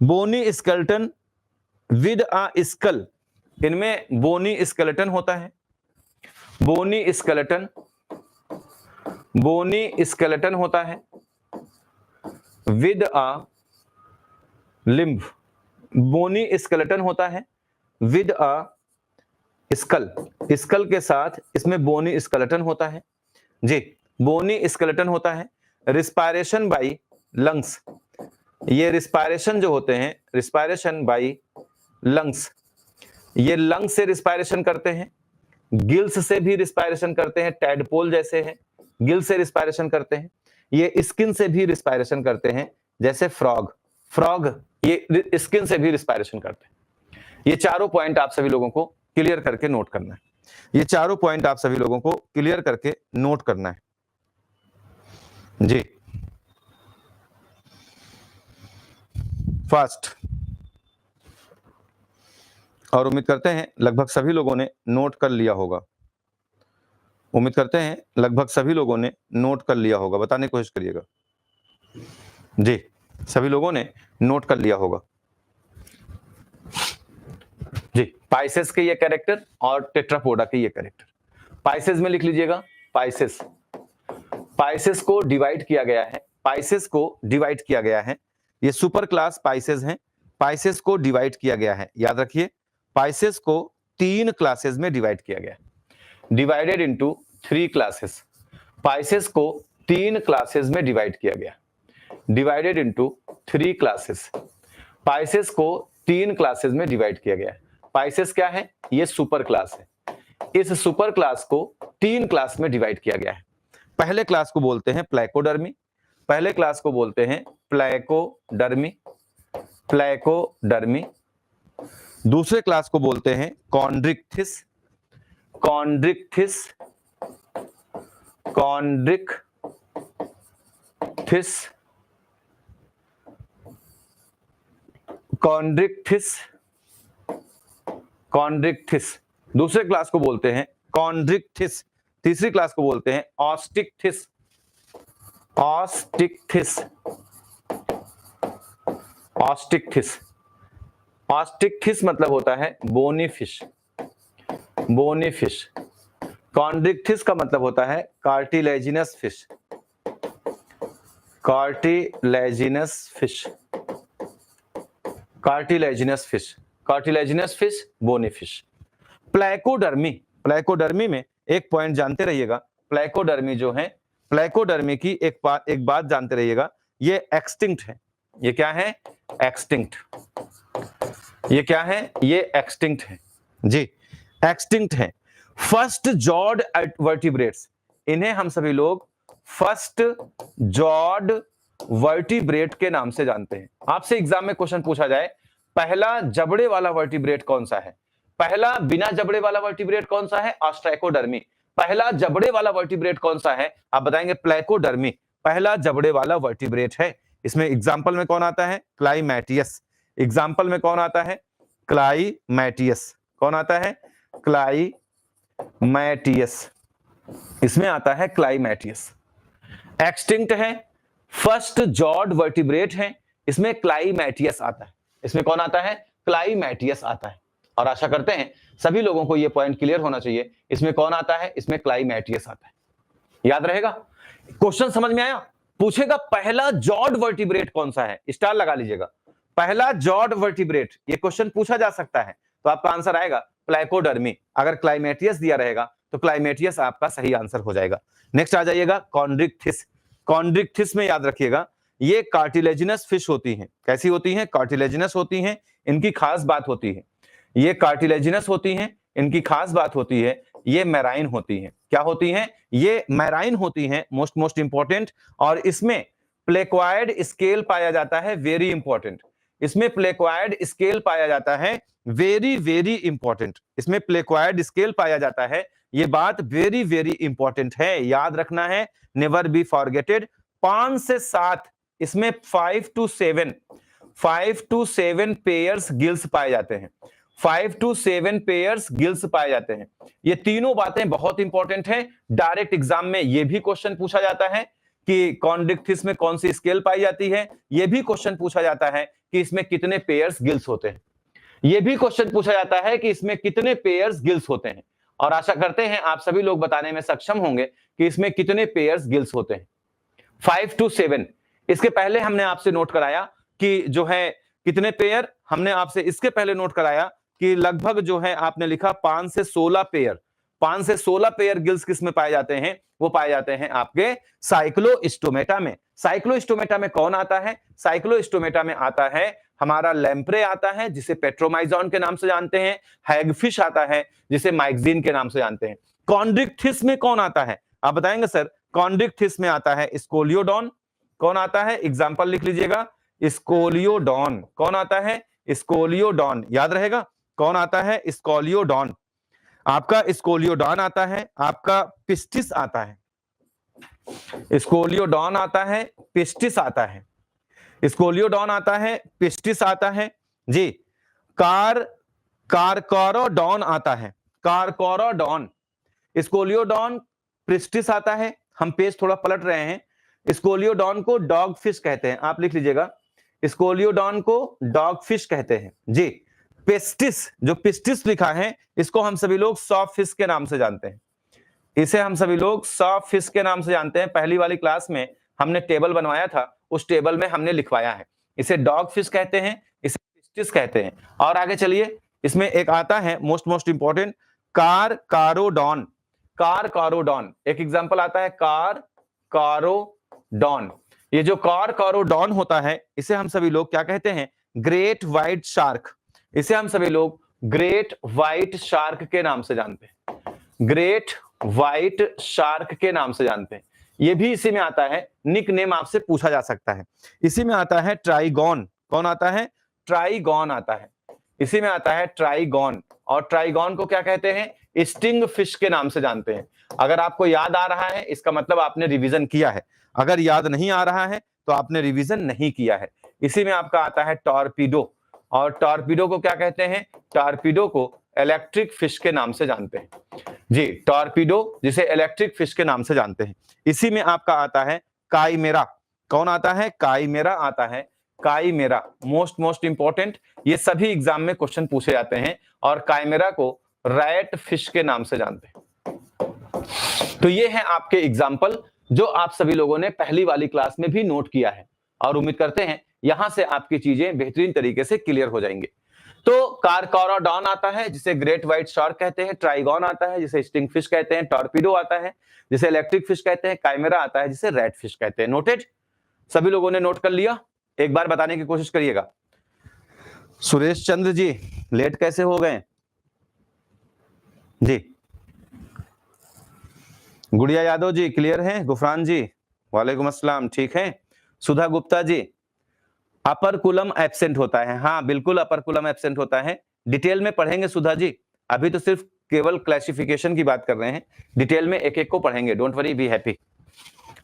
Bony skeleton with a skull, इनमें बोनी स्केलेटन होता है। बोनी स्केलेटन होता है with a limb. Bony skeleton होता है विद अ स्कल, स्कल के साथ इसमें बोनी स्केलेटन होता है जी। बोनी स्केलेटन होता है। रिस्पायरेशन बाई लंग्स, ये रिस्पायरेशन जो होते हैं, रिस्पायरेशन बाई लंग्स, ये लंग्स से रिस्पायरेशन करते हैं। गिल्स से भी रिस्पायरेशन करते हैं, टैडपोल जैसे हैं, गिल से रिस्पायरेशन करते हैं। ये स्किन से भी रिस्पायरेशन करते हैं, जैसे फ्रॉग ये स्किन से भी रिस्पायरेशन करते हैं। ये चारों पॉइंट आप सभी लोगों को क्लियर करके नोट करना है। ये चारों पॉइंट आप सभी लोगों को क्लियर करके नोट करना है जी। फास्ट, और उम्मीद करते हैं लगभग सभी लोगों ने नोट कर लिया होगा। उम्मीद करते हैं लगभग सभी लोगों ने नोट कर लिया होगा। बताने की कोशिश करिएगा जी। सभी लोगों ने नोट कर लिया होगा जी। पाइसेस के ये कैरेक्टर और टेट्रापोडा के ये कैरेक्टर। पाइसेस में लिख लीजिएगा, पाइसेस को डिवाइड किया गया है, पाइसेस को डिवाइड किया गया है। ये सुपर क्लास पाइसेस हैं, पाइसेस को डिवाइड किया गया है। याद रखिए, पाइसेस को 3 क्लासेस में डिवाइड किया गया है, डिवाइडेड इनटू 3 क्लासेस। पाइसेस को 3 क्लासेस में डिवाइड किया गया, डिवाइडेड इनटू 3 क्लासेस। पाइसेस को 3 क्लासेस में डिवाइड किया गया है। पाइसेस क्या है? ये सुपर क्लास है। इस सुपर क्लास को 3 क्लास में डिवाइड किया गया है। पहले क्लास को बोलते हैं प्लेकोडर्मी, पहले क्लास को बोलते हैं प्लेकोडर्मी। दूसरे क्लास को बोलते हैं कॉन्ड्रिक्थिस, कॉन्ड्रिक्थिस। दूसरे क्लास को बोलते हैं कॉन्ड्रिक्थिस। तीसरी क्लास को बोलते हैं ऑस्टिक्थिस। ऑस्टिक्थिस मतलब होता है बोनी फिश। कॉन्ड्रिक्थिस का मतलब होता है कार्टिलेजिनस फिश, बोनी फिश। प्लेकोडर्मी में एक पॉइंट जानते रहिएगा, प्लेकोडर्मी जो है, प्लेकोडर्मी की एक बात जानते रहिएगा, ये एक्सटिंक्ट है। ये क्या है? एक्सटिंक्ट। ये क्या है? ये एक्सटिंक्ट है जी, एक्सटिंक्ट है। फर्स्ट जॉड वर्टिब्रेट्स, इन्हें हम सभी लोग फर्स्ट जॉड वर्टिब्रेट के नाम से जानते हैं। आपसे एग्जाम में क्वेश्चन पूछा जाए पहला जबड़े वाला वर्टिब्रेट कौन सा है, पहला बिना जबड़े वाला वर्टिब्रेट कौन सा है? ऑस्ट्राकोडर्मी। पहला जबड़े वाला वर्टिब्रेट कौन सा है? आप बताएंगे प्लेकोडर्मी। पहला जबड़े वाला वर्टिब्रेट है। इसमें एग्जाम्पल में कौन आता है? क्लाइमैटियस। एग्जाम्पल में कौन आता है? क्लाइमैटियस। कौन आता है? क्लाइमैटियस। इसमें आता है क्लाइमैटियस। एक्सटिंक्ट है, फर्स्ट जॉड वर्टिब्रेट है, इसमें क्लाइमैटियस आता है। इसमें कौन आता है? क्लाइमैटियस आता है। और आशा करते हैं सभी लोगों को यह पॉइंट क्लियर होना चाहिए। इसमें कौन आता है? इसमें क्लाइमैटियस आता है। याद रहेगा? क्वेश्चन समझ में आया? पूछेगा पहला जॉड वर्टिब्रेट कौन सा है, स्टार लगा लीजिएगा। पहला जॉड वर्टिब्रेट, ये क्वेश्चन पूछा जा सकता है, तो आपका आंसर आएगा प्लेकोडर्मी। अगर क्लाइमैटियस दिया रहेगा तो क्लाइमैटियस आपका सही आंसर हो जाएगा। नेक्स्ट आ जाइएगा कॉन्ड्रिक्थिस। कॉन्ड्रिक्थिस में याद रखिएगा ये कार्टिलेजिनस फिश होती हैं। कैसी होती हैं? कार्टिलेजिनस होती हैं। इनकी खास बात होती है, ये कार्टिलेजिनस होती हैं, इनकी खास बात होती है ये मैराइन होती हैं। क्या होती हैं? ये मैराइन होती हैं, मोस्ट इंपॉर्टेंट। और इसमें प्लेक्वायड स्केल पाया जाता है, वेरी इंपॉर्टेंट। इसमें प्लेक्वायड स्केल पाया जाता है, वेरी इंपॉर्टेंट। इसमें प्लेक्वायड स्केल पाया जाता है, ये बात वेरी इंपॉर्टेंट है, याद रखना है, नेवर बी फॉरगेटेड। 5 से 7, इसमें 5 to 7 पेयर्स गिल्स पाए जाते हैं। 5 to 7 पेयर्स गिल्स पाए जाते हैं। ये तीनों बातें बहुत इंपॉर्टेंट हैं। डायरेक्ट एग्जाम में ये भी क्वेश्चन पूछा जाता है कि कॉन्ड्रिक्थिस में कौन सी स्केल पाई जाती है। ये भी क्वेश्चन पूछा जाता है कि इसमें कितने पेयर्स गिल्स होते हैं। ये भी क्वेश्चन पूछा जाता है कि इसमें कितने पेयर्स गिल्स होते हैं। और आशा करते हैं आप सभी लोग बताने में सक्षम होंगे कि इसमें कितने पेयर्स गिल्स होते हैं। 5 to 7। इसके पहले हमने आपसे नोट कराया कि जो है कितने पेयर, हमने आपसे इसके पहले नोट कराया कि लगभग जो है आपने लिखा 5 से 16 पेयर। 5 से 16 पेयर गिल्स किस में पाए जाते हैं? वो पाए जाते हैं आपके साइक्लोस्टोमेटा में। साइक्लोस्टोमेटा में कौन आता है? साइक्लोस्टोमेटा में आता है हमारा लैम्प्रे आता है, जिसे पेट्रोमाइजॉन के नाम से जानते हैं। हैगफिश आता है, जिसे माइक्सिन के नाम से जानते हैं। कॉन्ड्रिक्थिस में कौन आता है? आप बताएंगे सर। कॉन्ड्रिक्थिस में आता है स्कोलियोडॉन। कौन आता है? एग्जाम्पल लिख लीजिएगा, स्कोलियोडॉन। कौन आता है? स्कोलियोडॉन। याद रहेगा कौन आता है? स्कोलियोडॉन। आपका स्कोलियोडॉन आता है, आपका पिस्टिस आता है। स्कोलियोडॉन आता है, पिस्टिस आता है। स्कोलियोडॉन आता है, पिस्टिस आता है जी। कारकोरोडॉन आता है, कारकोरोडॉन। स्कोलियोडॉन, पिस्टिस आता है। हम पेज थोड़ा पलट रहे हैं। स्कोलियोडॉन को डॉग फिश कहते हैं, आप लिख लीजिएगा। स्कोलियोडॉन को डॉग फिश कहते हैं जी। पेस्टिस, जो पिस्टिस लिखा है, इसको हम सभी लोग सॉफ्ट फिश के नाम से जानते हैं। इसे हम सभी लोग सॉफ्ट फिश के नाम से जानते हैं। पहली वाली क्लास में हमने टेबल बनवाया था, उस टेबल में हमने लिखवाया है। इसे डॉग फिश कहते हैं, इसे पिस्टिस कहते हैं। और आगे चलिए, इसमें एक आता है मोस्ट इंपॉर्टेंट, कारकारोडॉन। कारकारोडॉन एक एग्जांपल आता है, कारकारोडॉन। ये जो कारकारोडॉन होता है, इसे हम सभी लोग क्या कहते हैं? Great white shark. इसे हम सभी लोग ग्रेट व्हाइट शार्क के नाम से जानते हैं। ग्रेट व्हाइट शार्क के नाम से जानते हैं। ये भी इसी में आता है, निक नेम आपसे पूछा जा सकता है। इसी में आता है ट्राइगॉन। कौन आता है? ट्राइगॉन आता है। इसी में आता है ट्राइगॉन। और ट्राइगॉन को क्या कहते हैं? स्टिंग फिश के नाम से जानते हैं। अगर आपको याद आ रहा है, इसका मतलब आपने रिवीजन किया है। अगर याद नहीं आ रहा है तो आपने रिवीजन नहीं किया है। इसी में आपका आता है टॉर्पीडो। और टॉर्पीडो को क्या कहते हैं? टॉर्पीडो को इलेक्ट्रिक फिश के नाम से जानते हैं जी। टॉर्पीडो, जिसे इलेक्ट्रिक फिश के नाम से जानते हैं। इसी में आपका आता है काइमेरा। कौन आता है? काइमेरा आता है। Chimera most important. ये सभी एग्जाम में क्वेश्चन पूछे जाते हैं। और काइमेरा को रैट फिश के नाम से जानते हैं। तो ये है आपके एग्जाम्पल, जो आप सभी लोगों ने पहली वाली क्लास में भी नोट किया है। और उम्मीद करते हैं यहां से आपकी चीजें बेहतरीन तरीके से क्लियर हो जाएंगे। तो कारकोरोडॉन आता है, जिसे ग्रेट व्हाइट शार्क कहते हैं। ट्राइगॉन आता है, जिसे स्टिंग फिश कहते हैं। टॉर्पीडो आता है, जिसे इलेक्ट्रिक फिश कहते हैं। काइमेरा आता है, जिसे रेड फिश कहते हैं। नोटेड? सभी लोगों ने नोट कर लिया? एक बार बताने की कोशिश करिएगा। सुरेश चंद्र जी लेट कैसे हो गए जी? गुड़िया यादव जी क्लियर है? गुफरान जी वालेकुम अस्सलाम, ठीक है? सुधा गुप्ता जी अपर कुलम एब्सेंट होता है। हाँ बिल्कुल अपर कुलम एब्सेंट होता है, डिटेल में पढ़ेंगे सुधा जी, अभी तो सिर्फ केवल क्लासिफिकेशन की बात कर रहे हैं, डिटेल में एक एक को पढ़ेंगे, डोंट वरी, बी हैप्पी।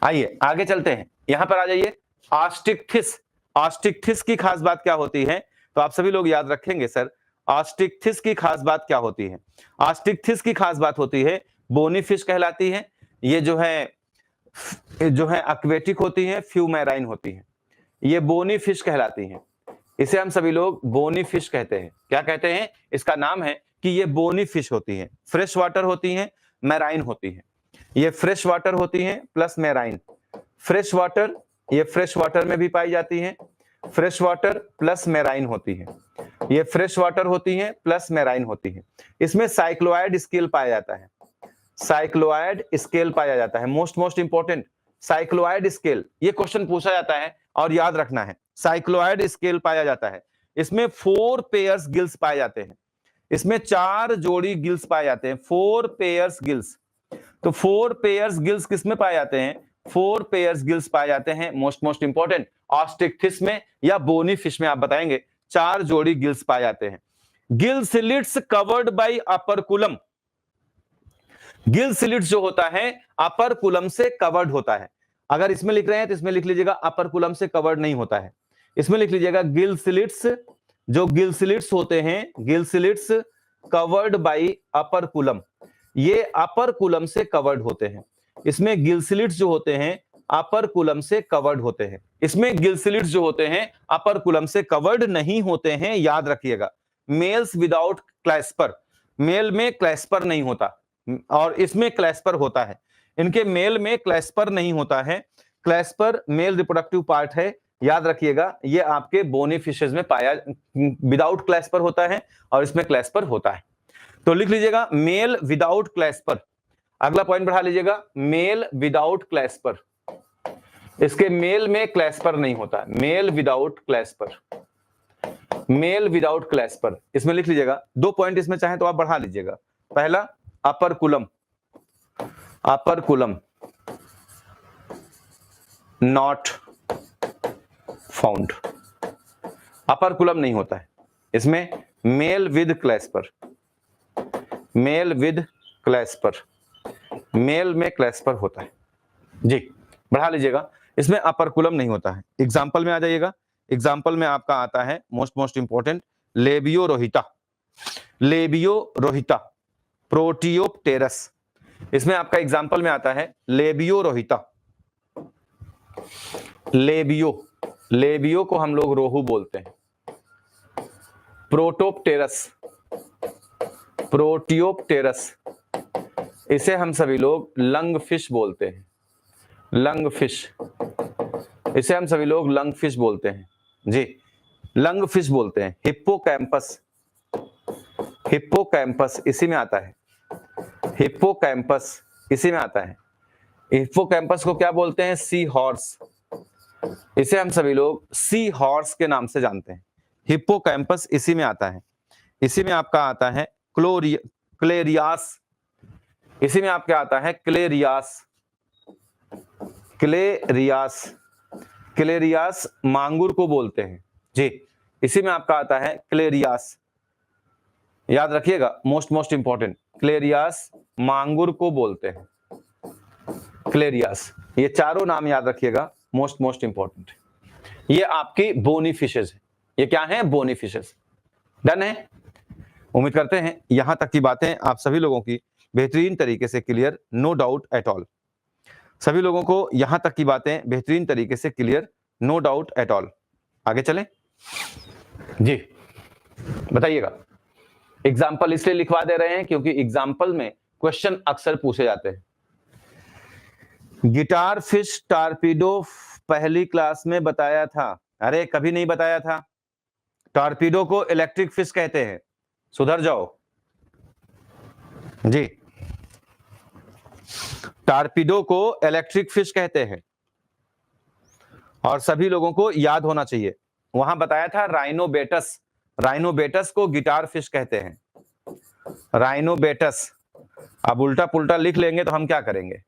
आइए आगे चलते हैं, यहां पर आ जाइए। ऑस्टिक्थिस, ऑस्टिक्थिस की खास बात क्या होती है? तो आप सभी लोग याद रखेंगे सर, ऑस्टिक्थिस की खास बात क्या होती है? ऑस्टिक्थिस की खास बात होती है बोनी फिश कहलाती है, ये जो है एक्वेटिक होती है, फ्यू मैराइन होती है, ये बोनी फिश कहलाती हैं। इसे हम सभी लोग बोनी फिश कहते हैं। क्या कहते हैं? इसका नाम है कि ये बोनी फिश होती है, फ्रेश वाटर होती हैं, मैराइन होती है। ये फ्रेश वाटर होती हैं प्लस मैराइन। फ्रेश वाटर, ये फ्रेश वाटर में भी पाई जाती हैं, फ्रेश वाटर प्लस मैराइन होती है। ये फ्रेश वाटर होती हैं प्लस मैराइन होती है। इसमें साइक्लोआइड स्केल पाया जाता है, साइक्लोआइड स्केल पाया जाता है। मोस्ट इंपॉर्टेंट, साइक्लोआइड स्केल, ये क्वेश्चन पूछा जाता है और याद रखना है, साइक्लोआइड स्केल पाया जाता है। इसमें 4 पेयर्स गिल्स पाए जाते हैं, इसमें 4 जोड़ी गिल्स पाए जाते हैं, 4 पेयर्स गिल्स। तो 4 पेयर्स गिल्स किसमें पाए जाते हैं? 4 पेयर्स गिल्स पाए जाते हैं, मोस्ट इंपॉर्टेंट ऑस्टिक्थिस में या बोनी फिश में, आप बताएंगे 4 जोड़ी गिल्स पाए जाते हैं। Gill slits covered by upper coulomb, gill slits जो होता है अपर कुलम से कवर्ड होता है। अगर इसमें लिख रहे हैं तो इसमें लिख लीजिएगा अपर कुलम से कवर्ड नहीं होता है, इसमें लिख लीजिएगा गिल स्लिट्स, जो गिल स्लिट्स होते हैं, gill slits covered by upper coulomb, ये अपर कुलम से कवर्ड होते हैं। इसमें गिल स्लिट्स जो होते हैं अपर कुलम से कवर्ड होते हैं, इसमें गिल स्लिट्स जो होते हैं अपर कुलम से कवर्ड नहीं होते हैं, याद रखिएगा। मेल्स विदाउट क्लैस्पर, मेल में क्लैस्पर नहीं होता और इसमें क्लैस्पर होता है, इनके मेल में क्लैस्पर नहीं होता है। क्लैस्पर मेल रिप्रोडक्टिव पार्ट है, याद रखिएगा। ये आपके बोनी फिशेज में पाया विदाउट क्लैस्पर होता है और इसमें क्लैस्पर होता है। तो लिख लीजिएगा मेल विदाउट क्लैस्पर। अगला पॉइंट बढ़ा लीजिएगा, मेल विदाउट क्लैस्पर, इसके मेल में क्लैस्पर नहीं होता, मेल विदाउट क्लैस्पर, मेल विदाउट क्लैस्पर। इसमें लिख लीजिएगा 2 पॉइंट, इसमें चाहे तो आप बढ़ा लीजिएगा। पहला operculum, operculum not found, operculum नहीं होता है इसमें। Male with clasper, male with clasper, male में क्लैस्पर होता है जी, बढ़ा लीजिएगा। इसमें अपर कुलम नहीं होता है। एग्जाम्पल में आ जाइएगा, एग्जाम्पल में आपका आता है मोस्ट इंपॉर्टेंट लेबियो रोहिता, लेबियो रोहिता प्रोटियोप्टेरस, इसमें आपका एग्जाम्पल में आता है लेबियो रोहिता। लेबियो, लेबियो को हम लोग रोहू बोलते हैं। प्रोटोप्टेरस, प्रोटियोप्टेरस, इसे हम सभी लोग लंग फिश बोलते हैं, लंग फिश, इसे हम सभी लोग लंग फिश बोलते हैं जी, लंग फिश बोलते हैं। हिप्पोकैम्पस, हिप्पोकैम्पस इसी में आता है, हिप्पोकैम्पस इसी में आता है। हिप्पोकैम्पस को क्या बोलते हैं? सी हॉर्स, इसे हम सभी लोग सी हॉर्स के नाम से जानते हैं। हिप्पोकैम्पस इसी में आता है, इसी में आपका आता है क्लेरियास, इसी में आपका आता है क्लेरियास, क्लेरियास, क्लेरियास मांगुर को बोलते हैं जी, इसी में आपका आता है क्लेरियास, याद रखिएगा मोस्ट इंपॉर्टेंट, क्लेरियास मांगुर को बोलते हैं, क्लेरियास। ये चारों नाम याद रखिएगा, मोस्ट इंपॉर्टेंट। ये आपकी बोनी फिशेज है, ये क्या है? Bony fishes. डन है? उम्मीद करते हैं यहां तक की बातें आप सभी लोगों की बेहतरीन तरीके से clear, no doubt at all. सभी लोगों को यहां तक की बातें बेहतरीन तरीके से clear, no doubt at all. आगे चलें जी, बताइएगा। एग्जाम्पल इसलिए लिखवा दे रहे हैं क्योंकि एग्जाम्पल में क्वेश्चन अक्सर पूछे जाते हैं। गिटार फिश टारपीडो पहली क्लास में बताया था, अरे कभी नहीं बताया था। टारपीडो को इलेक्ट्रिक फिश कहते हैं, सुधर जाओ जी, टारपीडो को इलेक्ट्रिक फिश कहते हैं और सभी लोगों को याद होना चाहिए। वहां बताया था राइनोबेटस, राइनोबेटस को गिटार फिश कहते हैं। राइनोबेटस, अब उल्टा पुल्टा लिख लेंगे तो हम क्या करेंगे,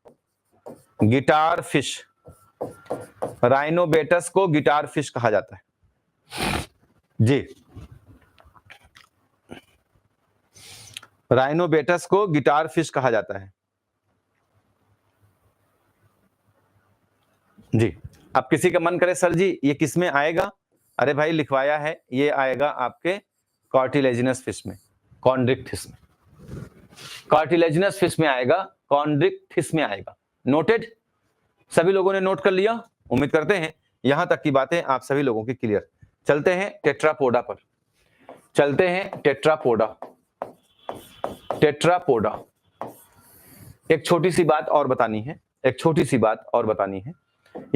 गिटार फिश। राइनोबेटस को गिटार फिश कहा जाता है जी। राइनोबेटस को गिटार फिश कहा जाता है जी। अब किसी का मन करे सर जी ये किस में आएगा, अरे भाई लिखवाया है, ये आएगा आपके कार्टिलेजिनस फिश में, कॉन्ड्रिक्थिस में। कार्टिलेजिनस फिश में आएगा, कॉन्ड्रिक्थिस में आएगा। नोटेड? सभी लोगों ने नोट कर लिया? उम्मीद करते हैं यहां तक की बातें आप सभी लोगों की क्लियर। चलते हैं टेट्रापोडा पर, चलते हैं टेट्रापोडा। टेट्रापोडा, एक छोटी सी बात और बतानी है, एक छोटी सी बात और बतानी है।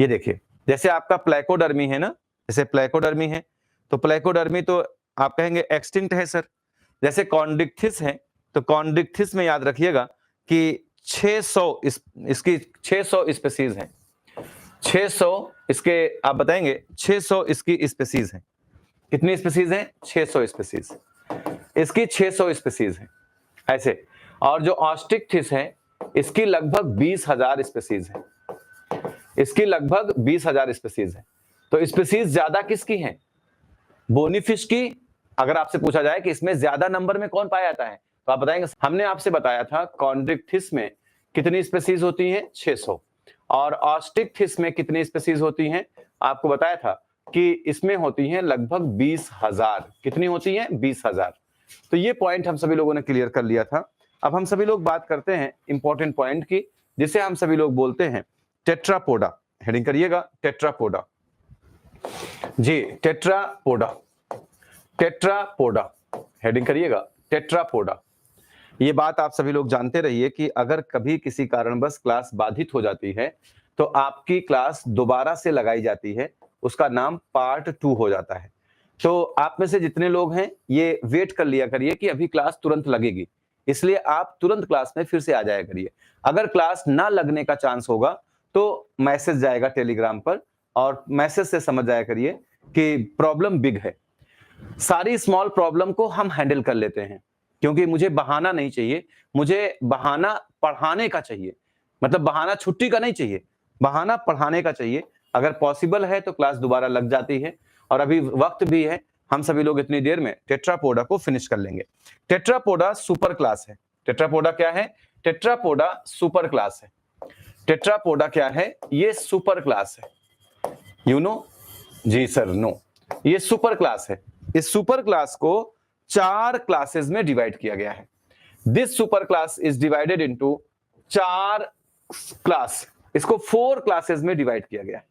ये देखिए, जैसे आपका प्लेकोडर्मी है ना, जैसे प्लेकोडर्मी है, तो प्लेकोडर्मी तो आप कहेंगे एक्सटिंक्ट है सर। जैसे कॉन्ड्रिक्थिस है, तो कॉन्ड्रिक्थिस में याद रखिएगा कि 600 इसकी 600 स्पीसीज हैं। 600 इसके आप बताएंगे, 600 इसकी स्पीसीज हैं। कितनी स्पीसीज हैं? 600 स्पीसीज, इसकी 600 स्पीसीज हैं ऐसे। और जो ऑस्ट्रिक्थिस है इसकी लगभग 20,000 स्पीसीज है, इसकी लगभग 20,000 स्पीसीज है। तो स्पीसीज ज्यादा किसकी हैं? बोनीफिश की। अगर आपसे पूछा जाए कि इसमें ज्यादा नंबर में कौन पाया जाता है, तो आप बताएंगे, हमने आपसे बताया था कॉन्ड्रिक्थिस में कितनी स्पीसीज होती हैं? 600। और ऑस्ट्रिक्थिस में कितनी स्पीसीज होती हैं? आपको बताया था कि इसमें होती हैं लगभग 20,000। कितनी होती हैं? 20,000। तो ये पॉइंट हम सभी लोगों ने क्लियर कर लिया था। अब हम सभी लोग बात करते हैं इंपॉर्टेंट पॉइंट की, जिसे हम सभी लोग बोलते हैं टेट्रापोडा। हेडिंग करिएगा, टेट्रापोडा जी। टेट्रापोडा, टेट्रापोडा, हेडिंग करिएगा, टेट्रापोडा। ये बात आप सभी लोग जानते रहिए कि अगर कभी किसी कारणवश क्लास बाधित हो जाती है तो आपकी क्लास दोबारा से लगाई जाती है, उसका नाम पार्ट 2 हो जाता है। तो आप में से जितने लोग हैं ये वेट कर लिया करिए कि अभी क्लास तुरंत लगेगी, इसलिए आप तुरंत क्लास में फिर से आ जाया करिए। अगर क्लास ना लगने का चांस होगा तो मैसेज जाएगा टेलीग्राम पर, और मैसेज से समझ जाया करिए कि प्रॉब्लम बिग है। सारी स्मॉल प्रॉब्लम को हम हैंडल कर लेते हैं, क्योंकि मुझे बहाना नहीं चाहिए, मुझे बहाना पढ़ाने का चाहिए। मतलब बहाना छुट्टी का नहीं चाहिए, बहाना पढ़ाने का चाहिए। अगर पॉसिबल है तो क्लास दोबारा लग जाती है, और अभी वक्त भी है, हम सभी लोग इतनी देर में टेट्रापोडा को फिनिश कर लेंगे। टेट्रापोडा सुपर क्लास है। टेट्रापोडा क्या है? टेट्रापोडा सुपर क्लास है। टेट्रापोडा क्या है? ये सुपर क्लास है। You know? जी सर, नो। ये सुपर क्लास है। इस सुपर क्लास को 4 क्लासेस में डिवाइड किया गया है। This super class is divided into 4 class. इसको 4 क्लासेस में डिवाइड किया गया है।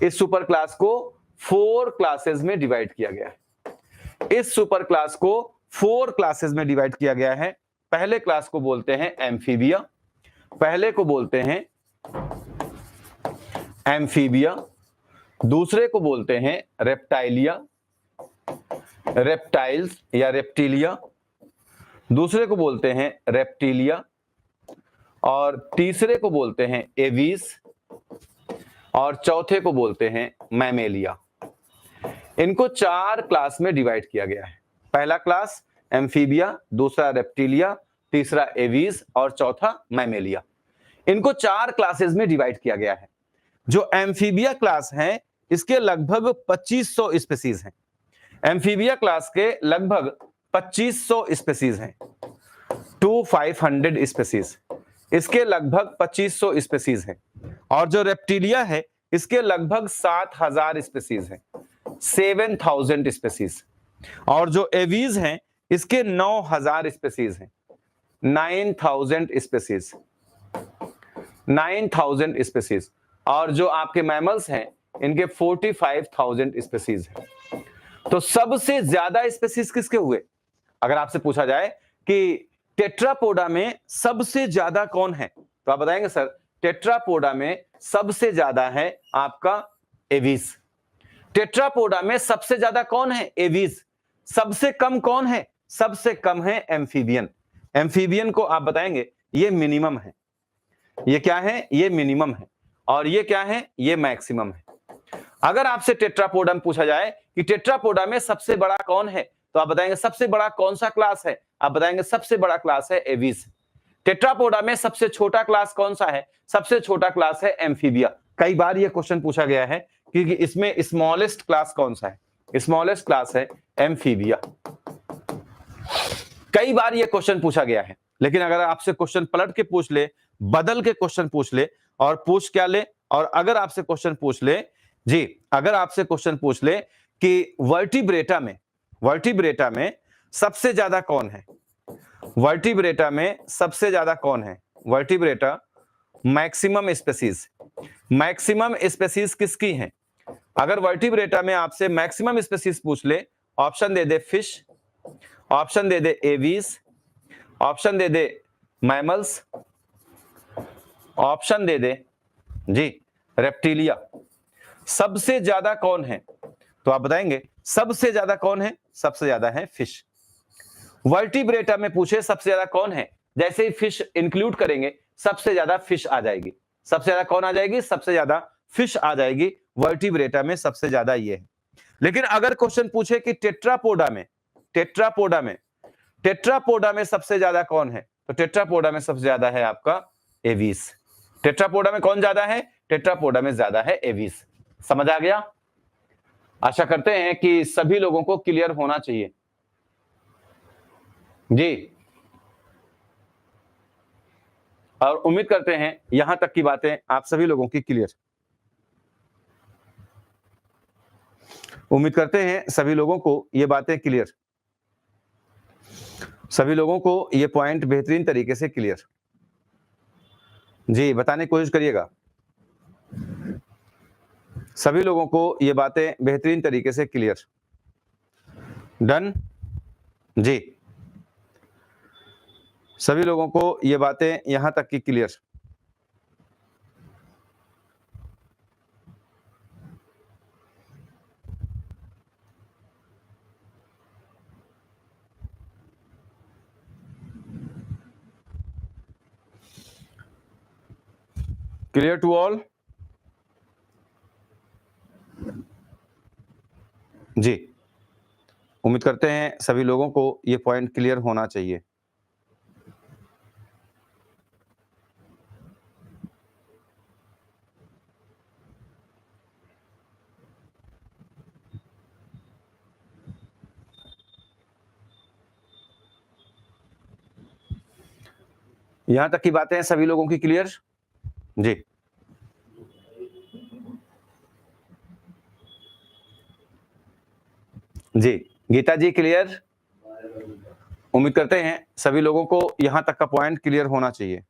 इस सुपर क्लास को 4 क्लासेस में डिवाइड किया गया है। इस सुपर क्लास को 4 क्लासेस में डिवाइड किया गया है। पहले क्लास को बोलते हैं एम्फीबिया, पहले को बोलते हैं एम्फीबिया। दूसरे को बोलते हैं रेप्टाइलिया, रेप्टाइल्स या रेप्टिलिया। दूसरे को बोलते हैं रेप्टिलिया, और तीसरे को बोलते हैं एवीज, और चौथे को बोलते हैं मैमेलिया। इनको 4 क्लास में डिवाइड किया गया है। पहला क्लास एम्फीबिया, दूसरा रेप्टिलिया, तीसरा एवीज और चौथा मैमेलिया। इनको 4 क्लासेस में डिवाइड किया गया है। जो एम्फीबिया क्लास है इसके लगभग 2500 स्पीसीज हैं। एम्फीबिया क्लास के लगभग 2500 स्पीसीज हैं, 2500 स्पीसीज। इसके लगभग 2500 स्पीसीज हैं। और जो रेप्टिलिया है इसके लगभग 7000 स्पीसीज हैं, 7000 स्पीसीज। और जो एवीज हैं इसके 9000 स्पीसीज हैं, 9000 स्पीसीज, 9000 स्पीसीज। और जो आपके मैमल्स हैं इनके 45,000 स्पीसीज हैं। तो सबसे ज्यादा स्पीसीज किसके हुए? अगर आपसे पूछा जाए कि टेट्रापोडा में सबसे ज्यादा कौन है, तो आप बताएंगे सर टेट्रापोडा में सबसे ज्यादा है आपका एवीज। टेट्रापोडा में सबसे ज्यादा कौन है? एवीज। सबसे कम कौन है? सबसे कम है एम्फीबियन। एम्फीबियन को आप बताएंगे ये मिनिमम है। ये क्या है? ये मिनिमम है। और ये क्या है? ये मैक्सिमम है। अगर आपसे टेट्रापोडा में पूछा जाए कि टेट्रापोडा में सबसे बड़ा कौन है, तो आप बताएंगे सबसे बड़ा कौन सा क्लास है, आप बताएंगे सबसे बड़ा क्लास है एवीज। टेट्रापोडा में सबसे छोटा क्लास कौन सा है, सबसे छोटा क्लास है एम्फीबिया। कई बार ये क्वेश्चन पूछा गया है कि इसमें स्मॉलेस्ट क्लास कौन सा है, स्मॉलेस्ट क्लास है एम्फीबिया। कई बार ये क्वेश्चन पूछा गया है, लेकिन अगर आपसे क्वेश्चन पलट के पूछ ले, बदल के क्वेश्चन पूछ ले, और पूछ क्या ले, और अगर आपसे क्वेश्चन पूछ ले जी, अगर आपसे क्वेश्चन पूछ ले कि वर्टिब्रेटा में सबसे ज्यादा कौन है, वर्टिब्रेटा में सबसे ज्यादा कौन है, वर्टिब्रेटा मैक्सिमम स्पेसीज किसकी है? अगर वर्टिब्रेटा में आपसे मैक्सिमम स्पेसीज पूछ ले, ऑप्शन दे दे फिश, ऑप्शन दे दे एवीज, ऑप्शन दे दे मैमल्स, ऑप्शन दे दे जी रेप्टिलिया। सबसे ज्यादा कौन है? तो आप बताएंगे सबसे ज्यादा कौन है, सबसे ज्यादा है फिश। वर्टिब्रेटा में पूछे सबसे ज्यादा कौन है, जैसे ही फिश इंक्लूड करेंगे सबसे ज्यादा फिश आ जाएगी। सबसे ज्यादा कौन आ जाएगी? सबसे ज्यादा फिश आ जाएगी। वर्टिब्रेटा में सबसे ज्यादा ये है। लेकिन अगर क्वेश्चन पूछे कि टेट्रापोडा में सबसे ज्यादा कौन है, तो टेट्रापोडा में सबसे ज्यादा है आपका एवीज। टेट्रापोडा में कौन ज्यादा है? टेट्रापोडा में ज्यादा है एवीज। समझ आ गया? आशा करते हैं कि सभी लोगों को क्लियर होना चाहिए जी, और उम्मीद करते हैं यहां तक की बातें आप सभी लोगों की क्लियर, उम्मीद करते हैं सभी लोगों को ये बातें क्लियर, सभी लोगों को ये पॉइंट बेहतरीन तरीके से क्लियर जी, बताने की कोशिश करिएगा। सभी लोगों को ये बातें बेहतरीन तरीके से क्लियर, डन जी, सभी लोगों को ये बातें यहां तक की क्लियर। क्लियर टू ऑल जी, उम्मीद करते हैं सभी लोगों को ये पॉइंट क्लियर होना चाहिए। यहां तक की बातें सभी लोगों की क्लियर जी, जी गीता जी क्लियर, उम्मीद करते हैं सभी लोगों को यहां तक का पॉइंट क्लियर होना चाहिए,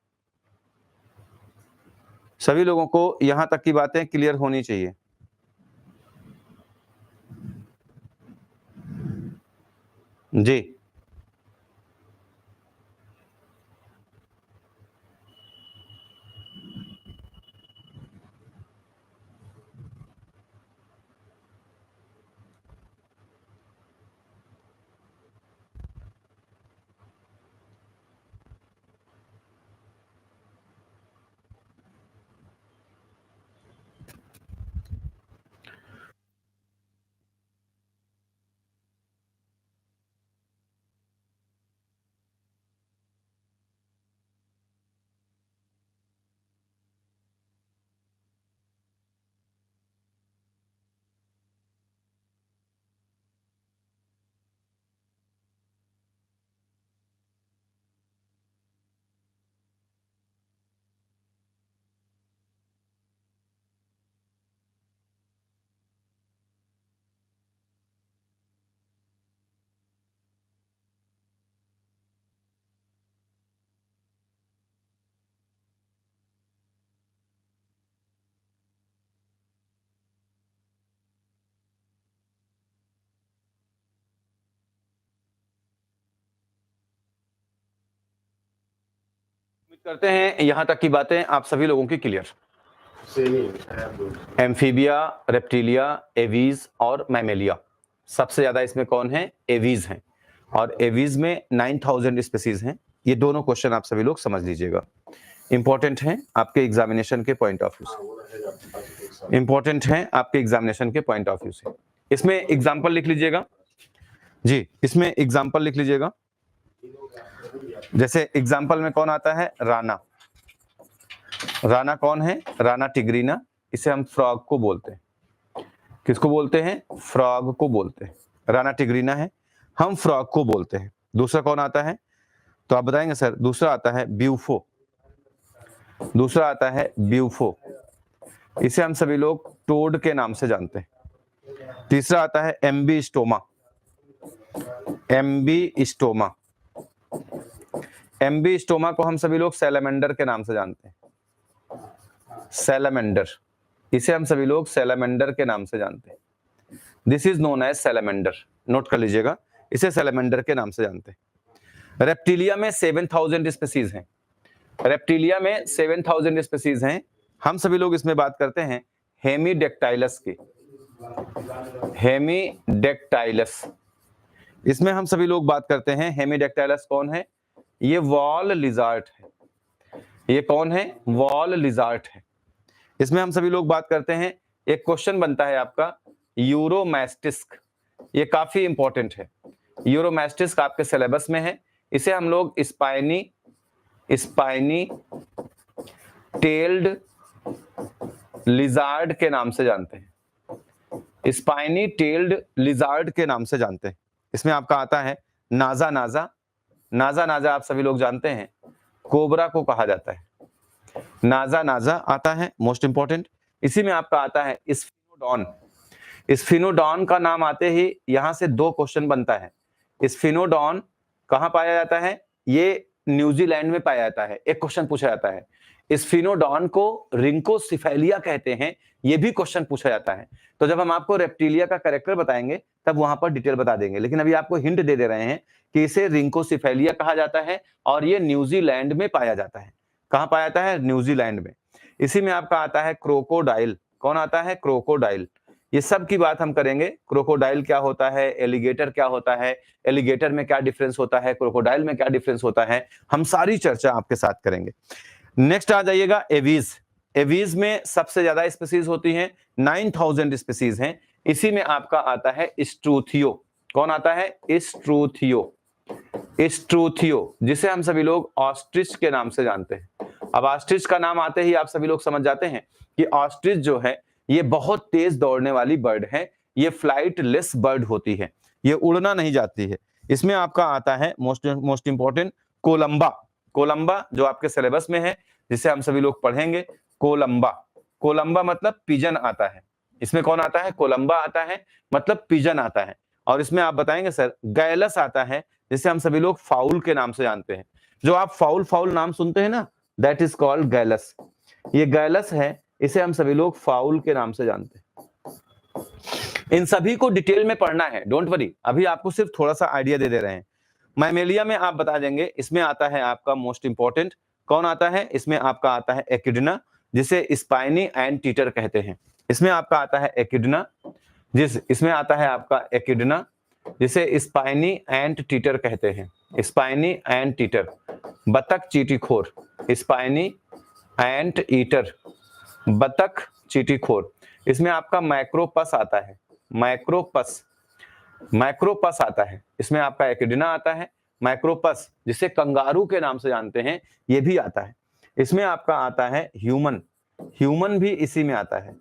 सभी लोगों को यहां तक की बातें क्लियर होनी चाहिए जी, उम्मीद करते हैं यहां तक की बातें आप सभी लोगों की क्लियर। एम्फीबिया, रेप्टिलिया, एवीज और मैमेलिया, सबसे ज्यादा इसमें कौन है? एवीज हैं, और एवीज में 9000 स्पीसीज हैं। ये दोनों क्वेश्चन आप सभी लोग समझ लीजिएगा। इंपॉर्टेंट हैं आपके एग्जामिनेशन के पॉइंट ऑफ व्यू से, इंपॉर्टेंट हैं आपके एग्जामिनेशन के पॉइंट ऑफ व्यू से। इसमें एग्जाम्पल लिख लीजिएगा जी, इसमें एग्जाम्पल लिख लीजिएगा। जैसे एग्जाम्पल में कौन आता है? राना। राना कौन है? राना टिग्रीना। इसे हम फ्रॉग को बोलते हैं। किसको बोलते हैं? फ्रॉग को बोलते हैं। राना टिग्रीना है, हम फ्रॉग को बोलते हैं। दूसरा कौन आता है? तो आप बताएंगे सर। दूसरा आता है ब्यूफो। दूसरा आता है ब्यूफो, इसे हम सभी लोग टोड के नाम से जानते हैं। तीसरा आता है Aamby stoma. Aamby stoma, Aamby stoma को हम सभी लोग सैलामेंडर के नाम से जानते हैं। सैलामेंडर, इसे हम सभी लोग सैलामेंडर के नाम से जानते हैं। This is known as salamander. Note कर लीजिएगा, इसे सैलामेंडर के नाम से जानते हैं। रेप्टिलिया में 7000 स्पीसीज हैं। रेप्टिलिया में 7000 स्पीसीज हैं। हम सभी लोग इसमें बात करते हैं हेमीडेक्टाइलस की। हेमीडेक्टाइलस, इसमें हम सभी लोग बात करते हैं हेमीडेक्टाइलस कौन है? ये वॉल लिजार्ड है। ये कौन है? वॉल लिजार्ड है। इसमें हम सभी लोग बात करते हैं, एक क्वेश्चन बनता है आपका यूरोमैस्टिस्क। ये काफी इंपॉर्टेंट है। यूरोमैस्टिस्क आपके सिलेबस में है। इसे हम लोग स्पाइनी टेल्ड लिजार्ड के नाम से जानते हैं। स्पाइनी टेल्ड लिजार्ड के नाम से जानते हैं। इसमें आपका आता है नाजा नाजा। नाजा नाजा आप सभी लोग जानते हैं कोबरा को कहा जाता है। नाजा नाजा आता है, मोस्ट इंपॉर्टेंट। इसी में आपका आता है स्फिनोडॉन। स्फिनोडॉन का नाम आते ही यहां से दो क्वेश्चन बनता है। स्फिनोडॉन कहां पाया जाता है? ये न्यूजीलैंड में पाया जाता है। एक क्वेश्चन पूछा जाता है, स्फिनोडॉन को रिंकोसिफेलिया कहते हैं, ये भी क्वेश्चन पूछा जाता है। तो जब हम आपको रेप्टिलिया का कैरेक्टर बताएंगे तब वहां पर डिटेल बता देंगे, लेकिन अभी आपको हिंट दे रहे हैं कि इसे रिंकोसिफेलिया कहा जाता है और ये न्यूजीलैंड में पाया जाता है। कहां पाया जाता है? न्यूजीलैंड में। इसी में आपका आता है क्रोकोडाइल। कौन आता है? क्रोकोडाइल। ये सब की बात हम करेंगे। क्रोकोडाइल क्या होता है, एलिगेटर क्या होता है, एलिगेटर में क्या डिफरेंस होता है, क्रोकोडाइल में क्या डिफरेंस होता है, हम सारी चर्चा आपके साथ करेंगे। नेक्स्ट आ जाइएगा एवीज। एवीज में सबसे ज्यादा स्पीसीज होती हैं, 9000 स्पीसीज हैं। इसी में आपका आता है स्ट्रूथियो। कौन आता है? स्ट्रूथियो। स्ट्रूथियो, जिसे हम सभी लोग ऑस्ट्रिच के नाम से जानते हैं। अब ऑस्ट्रिच का नाम आते ही आप सभी लोग समझ जाते हैं कि ऑस्ट्रिच जो है ये बहुत तेज दौड़ने वाली बर्ड है। ये फ्लाइट लेस बर्ड होती है, ये उड़ना नहीं जाती है। इसमें आपका आता है मोस्ट इंपॉर्टेंट कोलंबा। कोलंबा जो आपके सिलेबस में है, जिसे हम सभी लोग पढ़ेंगे। कोलंबा, कोलंबा मतलब पिजन आता है। इसमें कौन आता है? कोलंबा आता है, मतलब पिजन आता है। और इसमें आप बताएंगे सर गैलस आता है, जिसे हम सभी लोग फाउल के नाम से जानते हैं। जो आप फाउल फाउल नाम सुनते हैं ना, दैट इज कॉल्ड गैलस। ये गैलस है, इसे हम सभी लोग फाउल के नाम से जानते हैं। इन सभी को डिटेल में पढ़ना है, डोंट वरी, अभी आपको सिर्फ थोड़ा सा आइडिया दे रहे हैं। मैमेलिया में आप बता देंगे। इसमें आता है आपका मोस्ट इंपॉर्टेंट कौन आता है? इसमें आपका आता है एकिडना, जिसे स्पाइनी एंड टीटर कहते हैं। इसमें आपका आता है एकिडना, इसमें आता है आपका एकिडना, जिसे स्पाइनी एंड टीटर कहते हैं। स्पाइनी एंड टीटर, बतख चींटीखोर। स्पाइनी एंड ईटर, बतख चींटीखोर। इसमें आपका माइक्रोपस आता है। माइक्रोपस, माइक्रोपस आता है। इसमें आपका एकिडना आता है, माइक्रोपस जिसे कंगारू के नाम से जानते हैं ये भी आता है। इसमें आपका आता है ह्यूमन। ह्यूमन भी इसी में आता है।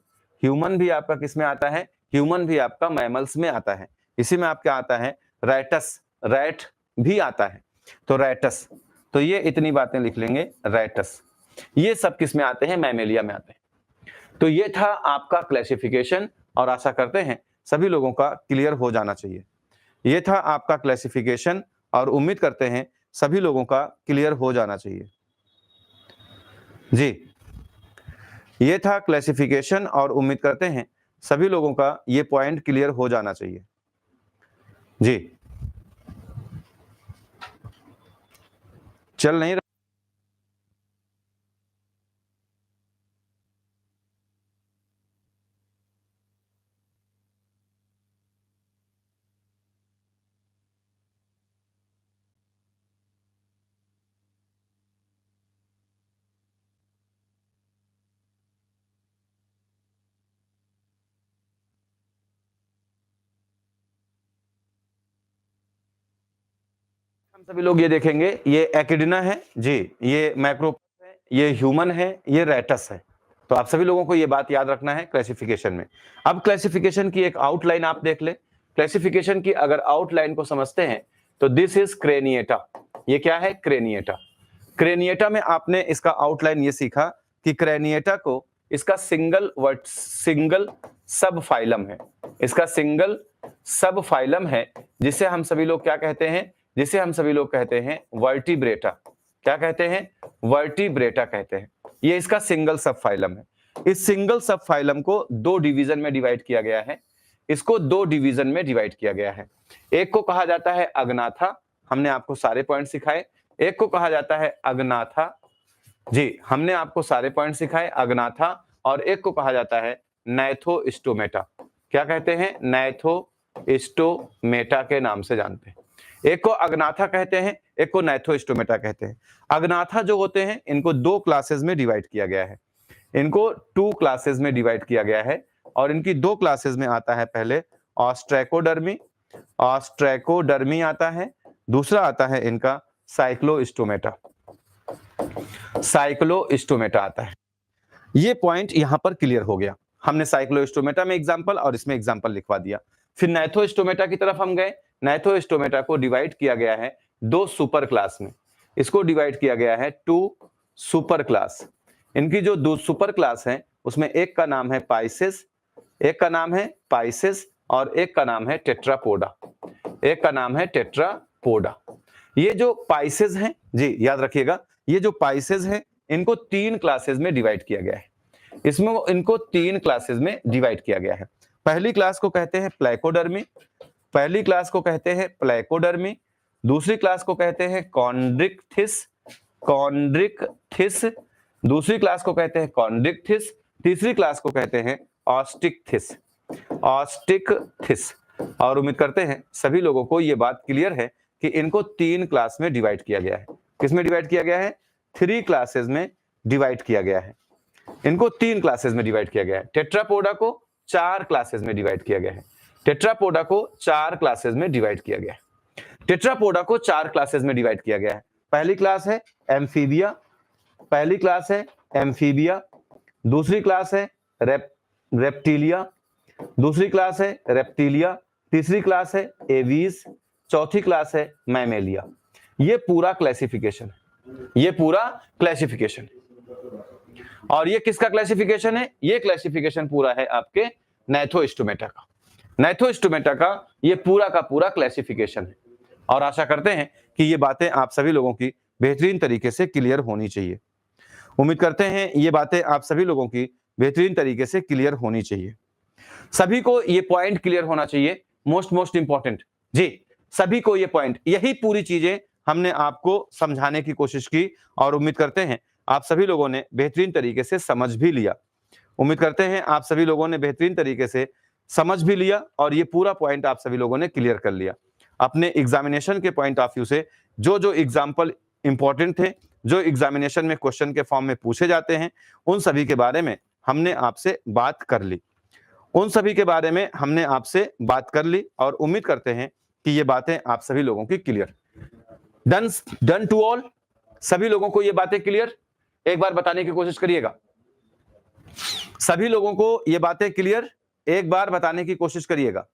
ह्यूमन भी आपका किस में आता है? ह्यूमन भी आपका मैमल्स में आता है। इसी में आपका आता है रैटस। रैट भी आता है, तो रैटस। तो ये इतनी बातें लिख लेंगे, रैटस। ये सब किस में आते हैं? मैमेलिया में आते हैं। तो ये था आपका क्लासिफिकेशन, और आशा करते हैं सभी लोगों का क्लियर हो जाना चाहिए। ये था आपका क्लासिफिकेशन, और उम्मीद करते हैं सभी लोगों का क्लियर हो जाना चाहिए। जी, ये था क्लासिफिकेशन, और उम्मीद करते हैं सभी लोगों का ये पॉइंट क्लियर हो जाना चाहिए। जी, चल नहीं हम सभी लोग ये देखेंगे, ये एकिडिना है जी, ये मैक्रोपस है, ये ह्यूमन है, ये रेटस है। तो आप सभी लोगों को ये बात याद रखना है क्लासिफिकेशन में। अब क्लासिफिकेशन की एक आउटलाइन आप देख ले। क्लासिफिकेशन की अगर आउटलाइन को समझते हैं तो दिस इज क्रेनिएटा। ये क्या है? क्रेनिएटा। क्रेनिएटा में आपने इसका आउटलाइन ये सीखा कि क्रेनिएटा को इसका सिंगल सब फाइलम है, इसका सिंगल सब फाइलम है, जिसे हम सभी लोग क्या कहते हैं? जिसे हम सभी लोग कहते हैं वर्टिब्रेटा। क्या कहते हैं? वर्टिब्रेटा कहते हैं। ये इसका सिंगल सब फाइलम है। इस सिंगल सब फाइलम को दो डिवीजन में डिवाइड किया गया है। इसको दो डिवीजन में डिवाइड किया गया है। एक को कहा जाता है अग्नाथा, हमने आपको सारे पॉइंट सिखाए। एक को कहा जाता है अग्नाथा जी, हमने आपको सारे पॉइंट सिखाए, अग्नाथा। और एक को कहा जाता है नाइथोस्टोमेटा। क्या कहते हैं? नाइथोस्टोमेटा के नाम से जानते हैं। एक को अग्नाथा कहते हैं, एक को नाइथोस्टोमेटा कहते हैं। अग्नाथा जो होते हैं इनको दो क्लासेस में डिवाइड किया गया है। इनको 2 क्लासेस में डिवाइड किया गया है और इनकी 2 क्लासेस में आता है पहले ऑस्ट्रैकोडर्मी, ऑस्ट्रैकोडर्मी आता है। दूसरा आता है इनका साइक्लोस्टोमेटा, साइक्लोस्टोमेटा आता है। ये पॉइंट यहां पर क्लियर हो गया। हमने साइक्लोस्टोमेटा में एग्जांपल और इसमें एग्जांपल लिखवा दिया। फिर नाइथोस्टोमेटा की तरफ हम गए। नाइथोस्टोमेटा को डिवाइड किया गया है 2 सुपर क्लास में। इसको डिवाइड किया गया है 2 सुपर क्लास। इनकी जो 2 सुपर क्लास हैं उसमें एक का नाम है पाइसेस, एक का नाम है पाइसेस और एक का नाम है टेट्रापोडा, एक का नाम है टेट्रापोडा। ये जो पाइसेस हैं जी, याद रखिएगा, ये जो पाइसेस हैं इनको 3 क्लासेस में डिवाइड किया गया है। इसमें इनको 3 क्लासेस में डिवाइड किया गया है। पहली क्लास को कहते हैं प्लेकोडर्मी, पहली क्लास को कहते हैं प्लेकोडर्मी। दूसरी क्लास को कहते हैं कॉन्ड्रिक्थिस, कॉन्ड्रिक्थिस। दूसरी क्लास को कहते हैं कॉन्ड्रिक्थिस। तीसरी क्लास को कहते हैं ऑस्टिकथिस, ऑस्टिकथिस। और उम्मीद करते हैं सभी लोगों को यह बात क्लियर है कि इनको 3 क्लास में डिवाइड किया गया है। किसमें डिवाइड किया गया है? 3 क्लासेस में डिवाइड किया गया है। इनको 3 क्लासेस में डिवाइड किया गया है। टेट्रापोडा को 4 क्लासेस में डिवाइड किया गया है। टेट्रापोडा को 4 क्लासेस में डिवाइड किया गया है। टेट्रापोडा को 4 क्लासेस में डिवाइड किया गया है। पहली क्लास है एम्फीबिया, पहली क्लास है एम्फीबिया। दूसरी क्लास है रेप्टिलिया, दूसरी क्लास है रेप्टिलिया। तीसरी क्लास है एवीज। चौथी क्लास है मैमेलिया। ये पूरा क्लासिफिकेशन है, ये पूरा क्लासिफिकेशन। और ये किसका क्लासिफिकेशन है? ये क्लासिफिकेशन पूरा है आपके नाइथोस्टोमेटा का। नाइथोस्टोमेटा का ये पूरा का पूरा क्लासिफिकेशन है। और आशा करते हैं कि ये बातें आप सभी लोगों की बेहतरीन तरीके से क्लियर होनी चाहिए। उम्मीद करते हैं ये बातें आप सभी लोगों की बेहतरीन तरीके से क्लियर होनी चाहिए। सभी को ये पॉइंट क्लियर होना चाहिए, मोस्ट इंपॉर्टेंट जी, सभी को ये पॉइंट, यही पूरी चीजें हमने आपको समझाने की कोशिश की और उम्मीद करते हैं आप सभी लोगों ने बेहतरीन तरीके से समझ भी लिया। उम्मीद करते हैं आप सभी लोगों ने बेहतरीन तरीके से समझ भी लिया और ये पूरा पॉइंट आप सभी लोगों ने क्लियर कर लिया। अपने एग्जामिनेशन के पॉइंट ऑफ व्यू से जो जो एग्जाम्पल इंपॉर्टेंट थे, जो एग्जामिनेशन में क्वेश्चन के फॉर्म में पूछे जाते हैं, उन सभी के बारे में हमने आपसे बात कर ली, उन सभी के बारे में हमने आपसे बात कर ली और उम्मीद करते हैं कि ये बातें आप सभी लोगों की क्लियर। डन टू ऑल, सभी लोगों को ये बातें क्लियर? एक बार बताने की कोशिश करिएगा। सभी लोगों को ये बातें क्लियर? एक बार बताने की कोशिश करिएगा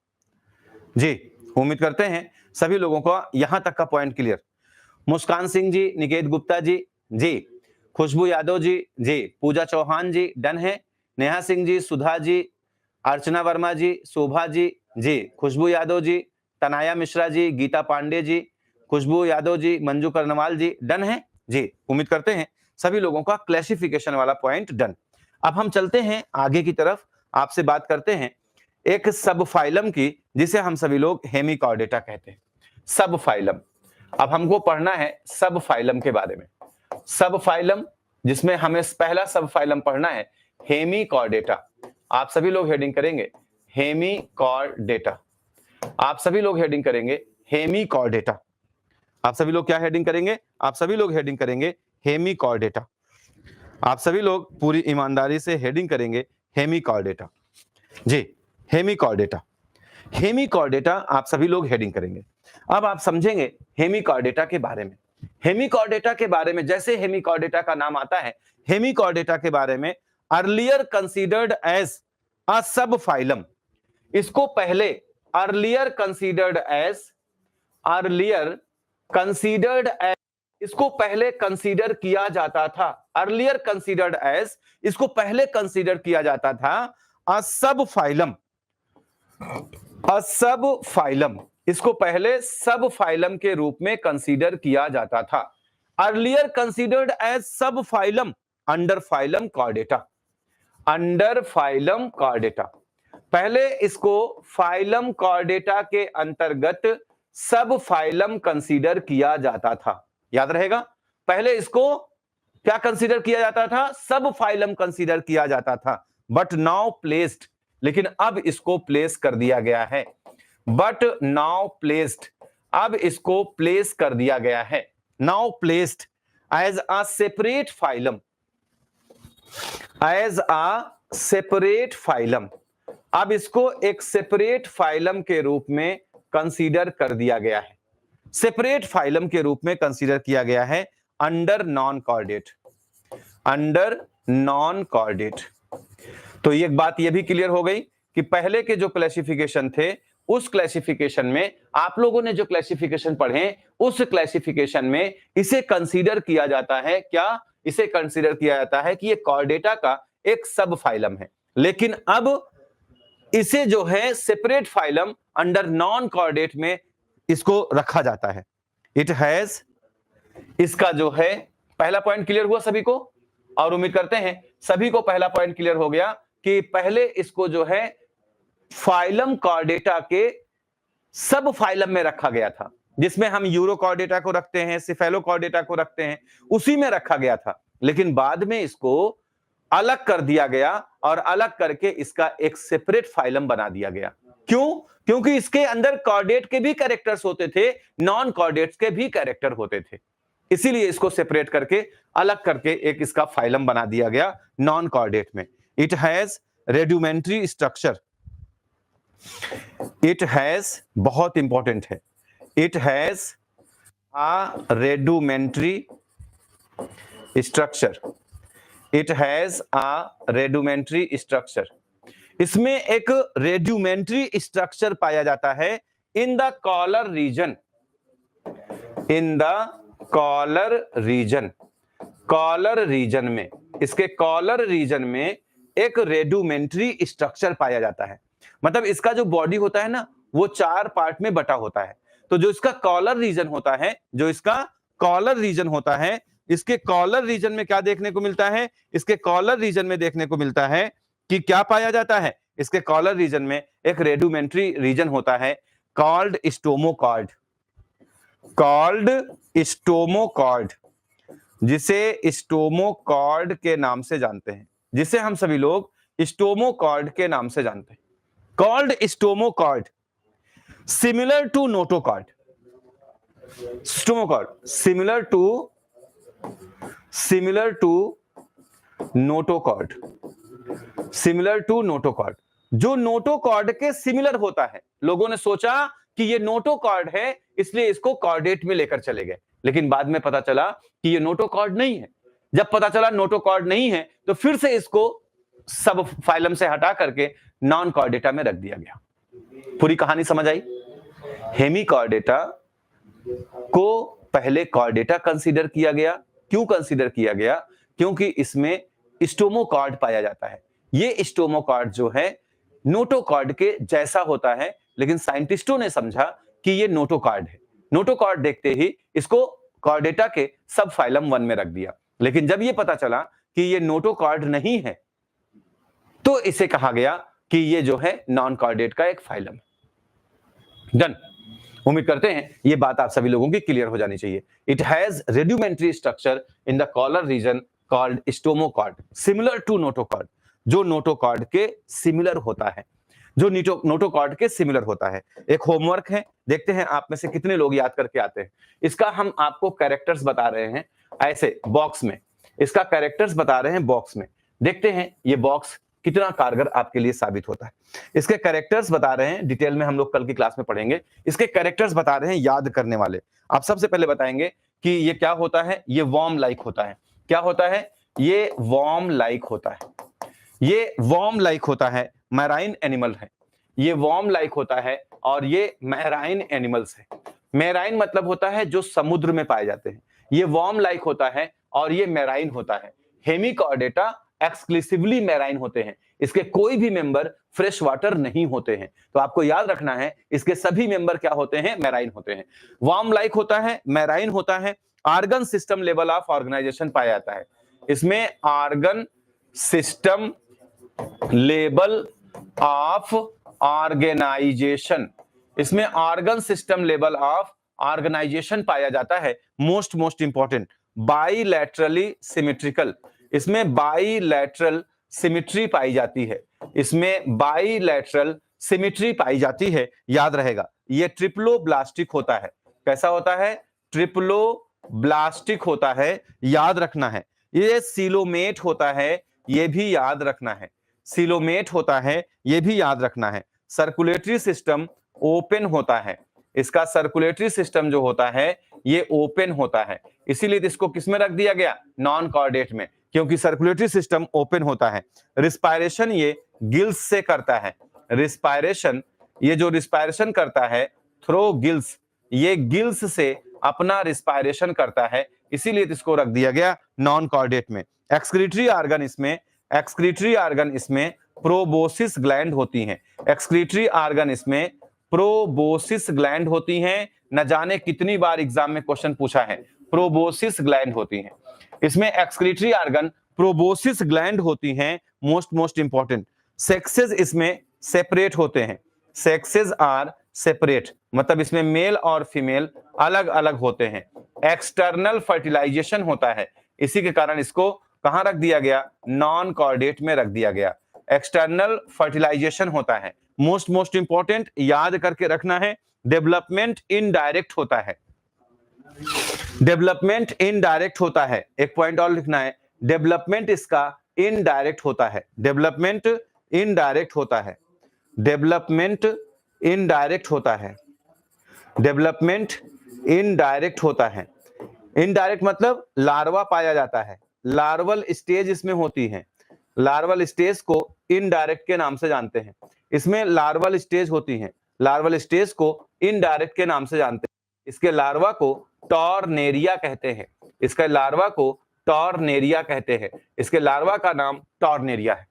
जी। उम्मीद करते हैं सभी लोगों को यहां तक का पॉइंट क्लियर। मुस्कान सिंह जी, निकेत गुप्ता जी जी, खुशबू यादव जी जी, पूजा चौहान जी डन है, नेहा सिंह जी, सुधा जी, अर्चना वर्मा जी, शोभा जी जी, खुशबू यादव जी, तनाया मिश्रा जी, गीता पांडे जी, खुशबू यादव जी, मंजू कर्नवाल जी डन है जी। उम्मीद करते हैं सभी लोगों का क्लासिफिकेशन वाला पॉइंट डन। अब हम चलते हैं आगे की तरफ, आपसे बात करते हैं एक सब फाइलम की जिसे हम सभी लोग हेमिकॉर्डेटा कहते हैं। सब फाइलम, अब हमको पढ़ना है सब फाइलम के बारे में। सब फाइलम जिसमें हमें पहला सब फाइलम पढ़ना है हेमिकॉर्डेटा। आप सभी लोग हेडिंग करेंगे हेमिकॉर्डेटा, आप सभी लोग हेडिंग करेंगे हेमिकॉर्डेटा। आप सभी लोग क्या हेडिंग करेंगे? आप सभी लोग हेडिंग करेंगे हेमिकॉर्डेटा। आप सभी लोग पूरी ईमानदारी से हेडिंग करेंगे हेमिकॉर्डेटा जी, हेमिकॉर्डेटा। हेमिकॉर्डेटा आप सभी लोग हेडिंग करेंगे। अब आप समझेंगे हेमिकॉर्डेटा के बारे में। हेमिकॉर्डेटा के बारे में, जैसे हेमिकॉर्डेटा का नाम आता है, हेमिकॉर्डेटा के बारे में, अर्लियर कंसीडर्ड एज अ सब फाइलम, इसको पहले अर्लियर कंसीडर्ड एज, इसको पहले कंसीडर किया जाता था, अर्लियर कंसीडर्ड एज, इसको पहले कंसीडर किया जाता था अ सब फाइलम, इसको पहले सब फाइलम के रूप में कंसीडर किया जाता था। अर्लियर कंसीडर्ड एज सब फाइलम अंडर फाइलम कॉर्डेटा, पहले इसको फाइलम कॉर्डेटा के अंतर्गत सब फाइलम कंसीडर किया जाता था। याद रहेगा, पहले इसको क्या कंसीडर किया जाता था? सब फाइलम कंसीडर किया जाता था। बट नाउ प्लेस्ड, लेकिन अब इसको प्लेस कर दिया गया है। बट नाउ प्लेस्ड, अब इसको प्लेस कर दिया गया है। Now placed as a separate phylum, अब इसको एक सेपरेट फाइलम के रूप में कंसीडर कर दिया गया है। सेपरेट फाइलम के रूप में कंसीडर किया गया है अंडर नॉन कॉर्डेट। तो ये बात ये भी क्लियर हो गई कि पहले के जो क्लासिफिकेशन थे, उस क्लासिफिकेशन में आप लोगों ने जो क्लासिफिकेशन पढ़े, उस क्लासिफिकेशन में इसे कंसीडर किया जाता है। क्या इसे कंसीडर किया जाता है कि ये कॉर्डेटा का एक सब फाइलम है, लेकिन अब इसे जो है separate phylum under non chordate में इसको रखा जाता है। इट हैज, इसका जो है पहला पॉइंट क्लियर हुआ सभी को, और उम्मीद करते हैं सभी को पहला पॉइंट क्लियर हो गया कि पहले इसको जो है फाइलम कॉर्डेटा के सब फाइलम में रखा गया था, जिसमें हम यूरो कॉर्डेटा को रखते हैं, सिफेलो कॉर्डेटा को रखते हैं, उसी में रखा गया था। लेकिन बाद में इसको अलग कर दिया गया और अलग करके इसका एक सेपरेट फाइलम बना दिया गया। क्यों? क्योंकि इसके अंदर कॉर्डेट के भी कैरेक्टर्स होते थे, नॉन कॉर्डेट्स के भी कैरेक्टर होते थे, इसीलिए इसको सेपरेट करके अलग करके एक इसका फाइलम बना दिया गया नॉन कॉर्डेट में। It has rudimentary structure, it has, बहुत इंपॉर्टेंट है, it has a rudimentary structure, it has a rudimentary structure, इसमें एक रेड्यूमेंट्री स्ट्रक्चर पाया जाता है in the collar region, in the collar region में, इसके कॉलर रीजन में एक रेड्यूमेंट्री स्ट्रक्चर पाया जाता है। मतलब इसका जो बॉडी होता है ना, वो 4 पार्ट में बटा होता है। तो जो इसका कॉलर रीजन होता है, इसके कॉलर रीजन में क्या देखने को मिलता है? इसके कॉलर रीजन में देखने को मिलता है कि क्या पाया जाता है? इसके कॉलर रीजन में एक रेड्यूमेंट्री रीजन होता है कॉल्ड स्टोमोकॉर्ड, जिसे स्टोमोकॉर्ड के नाम से जानते हैं, जिसे हम सभी लोग स्टोमोकॉर्ड के नाम से जानते हैं। Called stomochord, similar to notochord, stomochord similar to notochord, जो नोटोकॉर्ड के सिमिलर होता है। लोगों ने सोचा कि ये नोटोकॉर्ड है, इसलिए इसको कॉर्डेट में लेकर चले गए, लेकिन बाद में पता चला कि ये नोटोकॉर्ड नहीं है। जब पता चला नोटोकॉर्ड नहीं है, तो फिर से इसको सब फाइलम से हटा करके नॉन कॉर्डेटा में रख दिया गया। पूरी कहानी समझ आई? हेमिकॉर्डेटा को पहले कॉर्डेटा कंसीडर किया गया। क्यों कंसीडर किया गया? क्योंकि इसमें स्टोमोकॉर्ड पाया जाता है। ये स्टोमोकॉर्ड जो है नोटोकॉर्ड के जैसा होता है, लेकिन साइंटिस्टों ने समझा कि ये नोटोकॉर्ड है। नोटोकॉर्ड देखते ही इसको कॉर्डेटा के सब फाइलम 1 में रख दिया। लेकिन जब ये पता चला कि ये नोटोकॉर्ड नहीं है, तो इसे कहा गया कि ये जो है नॉन कॉर्डेट का एक फाइलम है। डन। उम्मीद करते हैं ये बात आप सभी लोगों की क्लियर हो जानी चाहिए। It has rudimentary structure in the collar region called stomochord, similar to notochord, जो नोटोकॉर्ड के सिमिलर होता है, जो नोटोकॉर्ड के सिमिलर होता है। एक होमवर्क है, देखते हैं आप में से कितने लोग याद करके आते हैं। इसका हम आपको कैरेक्टर्स बता रहे हैं, ऐसे बॉक्स में इसका कैरेक्टर्स बता रहे हैं बॉक्स में। देखते हैं ये बॉक्स कितना कारगर आपके लिए साबित होता है। इसके कैरेक्टर्स बता रहे हैं, डिटेल में हम लोग कल की क्लास में पढ़ेंगे। इसके कैरेक्टर्स बता रहे हैं याद करने वाले। आप सबसे पहले बताएंगे कि ये क्या होता है। ये वॉर्म लाइक होता है। क्या होता है? ये वॉर्म लाइक होता है। ये वॉर्म लाइक होता है, मैराइन एनिमल है। ये वॉर्म लाइक होता है और ये मैराइन एनिमल्स है। मैराइन मतलब होता है जो समुद्र में पाए जाते हैं। ये वॉर्म लाइक होता है और ये मैराइन होता है। हेमिकॉर्डेटा एक्सक्लूसिवली मैराइन होते हैं। इसके कोई भी मेंबर फ्रेश वाटर नहीं होते हैं। तो आपको याद रखना है इसके सभी मेंबर क्या होते हैं? मैराइन होते हैं। वॉर्म लाइक होता है, मैराइन होता है। Organ system level of organisation पाया जाता है। इसमें organ system level of organisation, इसमें organ system level of organisation पाया जाता है। मोस्ट इंपॉर्टेंट, बाइलैटरली सिमेट्रिकल, इसमें बाइलैटरल सिमेट्री पाई जाती है। इसमें बाइलैटरल सिमेट्री पाई जाती है, याद रहेगा। ये ट्रिप्लोब्लास्टिक होता है। कैसा होता है? ट्रिप्लोब्लास्टिक होता है, याद रखना है। ये सीलोमेट होता है, ये भी याद रखना है। सीलोमेट होता है, ये भी याद रखना है। सर्कुलेटरी सिस्टम ओपन होता है। इसका सर्कुलेटरी सिस्टम जो होता है ये ओपन होता है, इसीलिए इसको किसमें रख दिया गया? नॉन कॉर्डेट में, क्योंकि सर्कुलेटरी सिस्टम ओपन होता है। रिस्पायरेशन ये गिल्स से करता है। रिस्पायरेशन, ये जो रिस्पायरेशन करता है थ्रो गिल्स, ये गिल्स से अपना रिस्पायरेशन करता है, इसीलिए इसको रख दिया गया नॉन कॉर्डेट में। एक्सक्रीटरी ऑर्गन इसमें प्रोबोसिस ग्लैंड होती हैं। एक्सक्रीटरी ऑर्गन इसमें प्रोबोसिस ग्लैंड होती हैं। न जाने कितनी बार एग्जाम में क्वेश्चन पूछा है, प्रोबोसिस ग्लैंड होती हैं। इसमें एक्सक्रीटरी ऑर्गन प्रोबोसिस ग्लैंड होती हैं। मोस्ट इंपॉर्टेंट, सेक्सेस इसमें सेपरेट होते हैं। सेक्सेस आर सेपरेट, मतलब इसमें मेल और फीमेल अलग अलग होते हैं। एक्सटर्नल फर्टिलाइजेशन होता है, इसी के कारण इसको कहां रख दिया गया? नॉन कॉर्डेट में रख दिया गया। एक्सटर्नल फर्टिलाइजेशन होता है। मोस्ट इंपॉर्टेंट, याद करके रखना है। डेवलपमेंट इनडायरेक्ट होता है। डेवलपमेंट इनडायरेक्ट होता है, एक पॉइंट और लिखना है। डेवलपमेंट इसका इनडायरेक्ट होता है। डेवलपमेंट इनडायरेक्ट होता है। डेवलपमेंट इनडायरेक्ट होता है। डेवलपमेंट इनडायरेक्ट होता है। इनडायरेक्ट मतलब लार्वा पाया जाता है। लार्वल स्टेज इसमें होती है। लार्वल स्टेज को इनडायरेक्ट के नाम से जानते हैं। इसमें लार्वल स्टेज होती है, लार्वल स्टेज को इनडायरेक्ट के नाम से जानते हैं। इसके लार्वा को टॉर्नेरिया कहते हैं। इसके लार्वा को टॉर्नेरिया कहते हैं। इसके लार्वा का नाम टॉर्नेरिया है।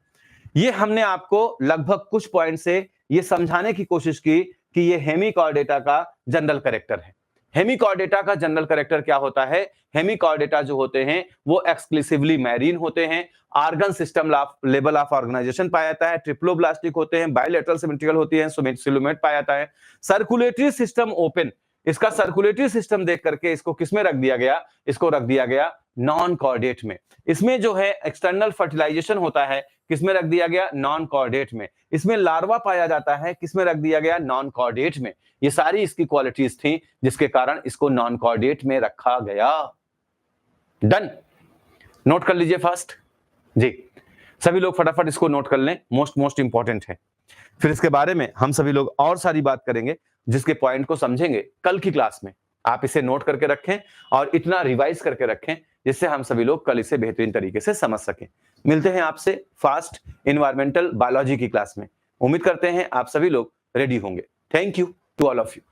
ये हमने आपको लगभग कुछ पॉइंट से ये समझाने की कोशिश की कि ये हेमिकॉर्डेटा का जनरल कैरेक्टर है। हेमिकॉर्डेटा का जनरल कैरेक्टर क्या होता है? हेमिकॉर्डेटा जो होते हैं वो एक्सक्लूसिवली मैरीन होते हैं। Organ system level of organisation पाया जाता है। ट्रिप्लोब्लास्टिक होते हैं, बाइलैटरल सिमेट्रिकल होती हैं, सिलोमेट पाया जाता है। सर्कुलेटरी सिस्टम ओपन, इसका सर्कुलेटरी सिस्टम देख करके इसको किसमें रख दिया गया? इसको रख दिया गया नॉन कॉर्डेट में। इसमें जो है एक्सटर्नल फर्टिलाइजेशन होता है, किसमें रख दिया गया? नॉन कॉर्डेट में। इसमें लार्वा पाया जाता है, किसमें रख दिया गया? नॉन कॉर्डेट में। ये सारी इसकी क्वालिटीज थी जिसके कारण इसको नॉन कॉर्डेट में रखा गया। डन, नोट कर लीजिए फास्ट जी, सभी लोग फटाफट इसको नोट कर लें, मोस्ट इंपॉर्टेंट है। फिर इसके बारे में हम सभी लोग और सारी बात करेंगे, जिसके पॉइंट को समझेंगे कल की क्लास में। आप इसे नोट करके रखें और इतना रिवाइज करके रखें जिससे हम सभी लोग कल इसे बेहतरीन तरीके से समझ सकें। मिलते हैं आपसे फास्ट एनवायरमेंटल बायोलॉजी की क्लास में। उम्मीद करते हैं आप सभी लोग रेडी होंगे। Thank you to all of you.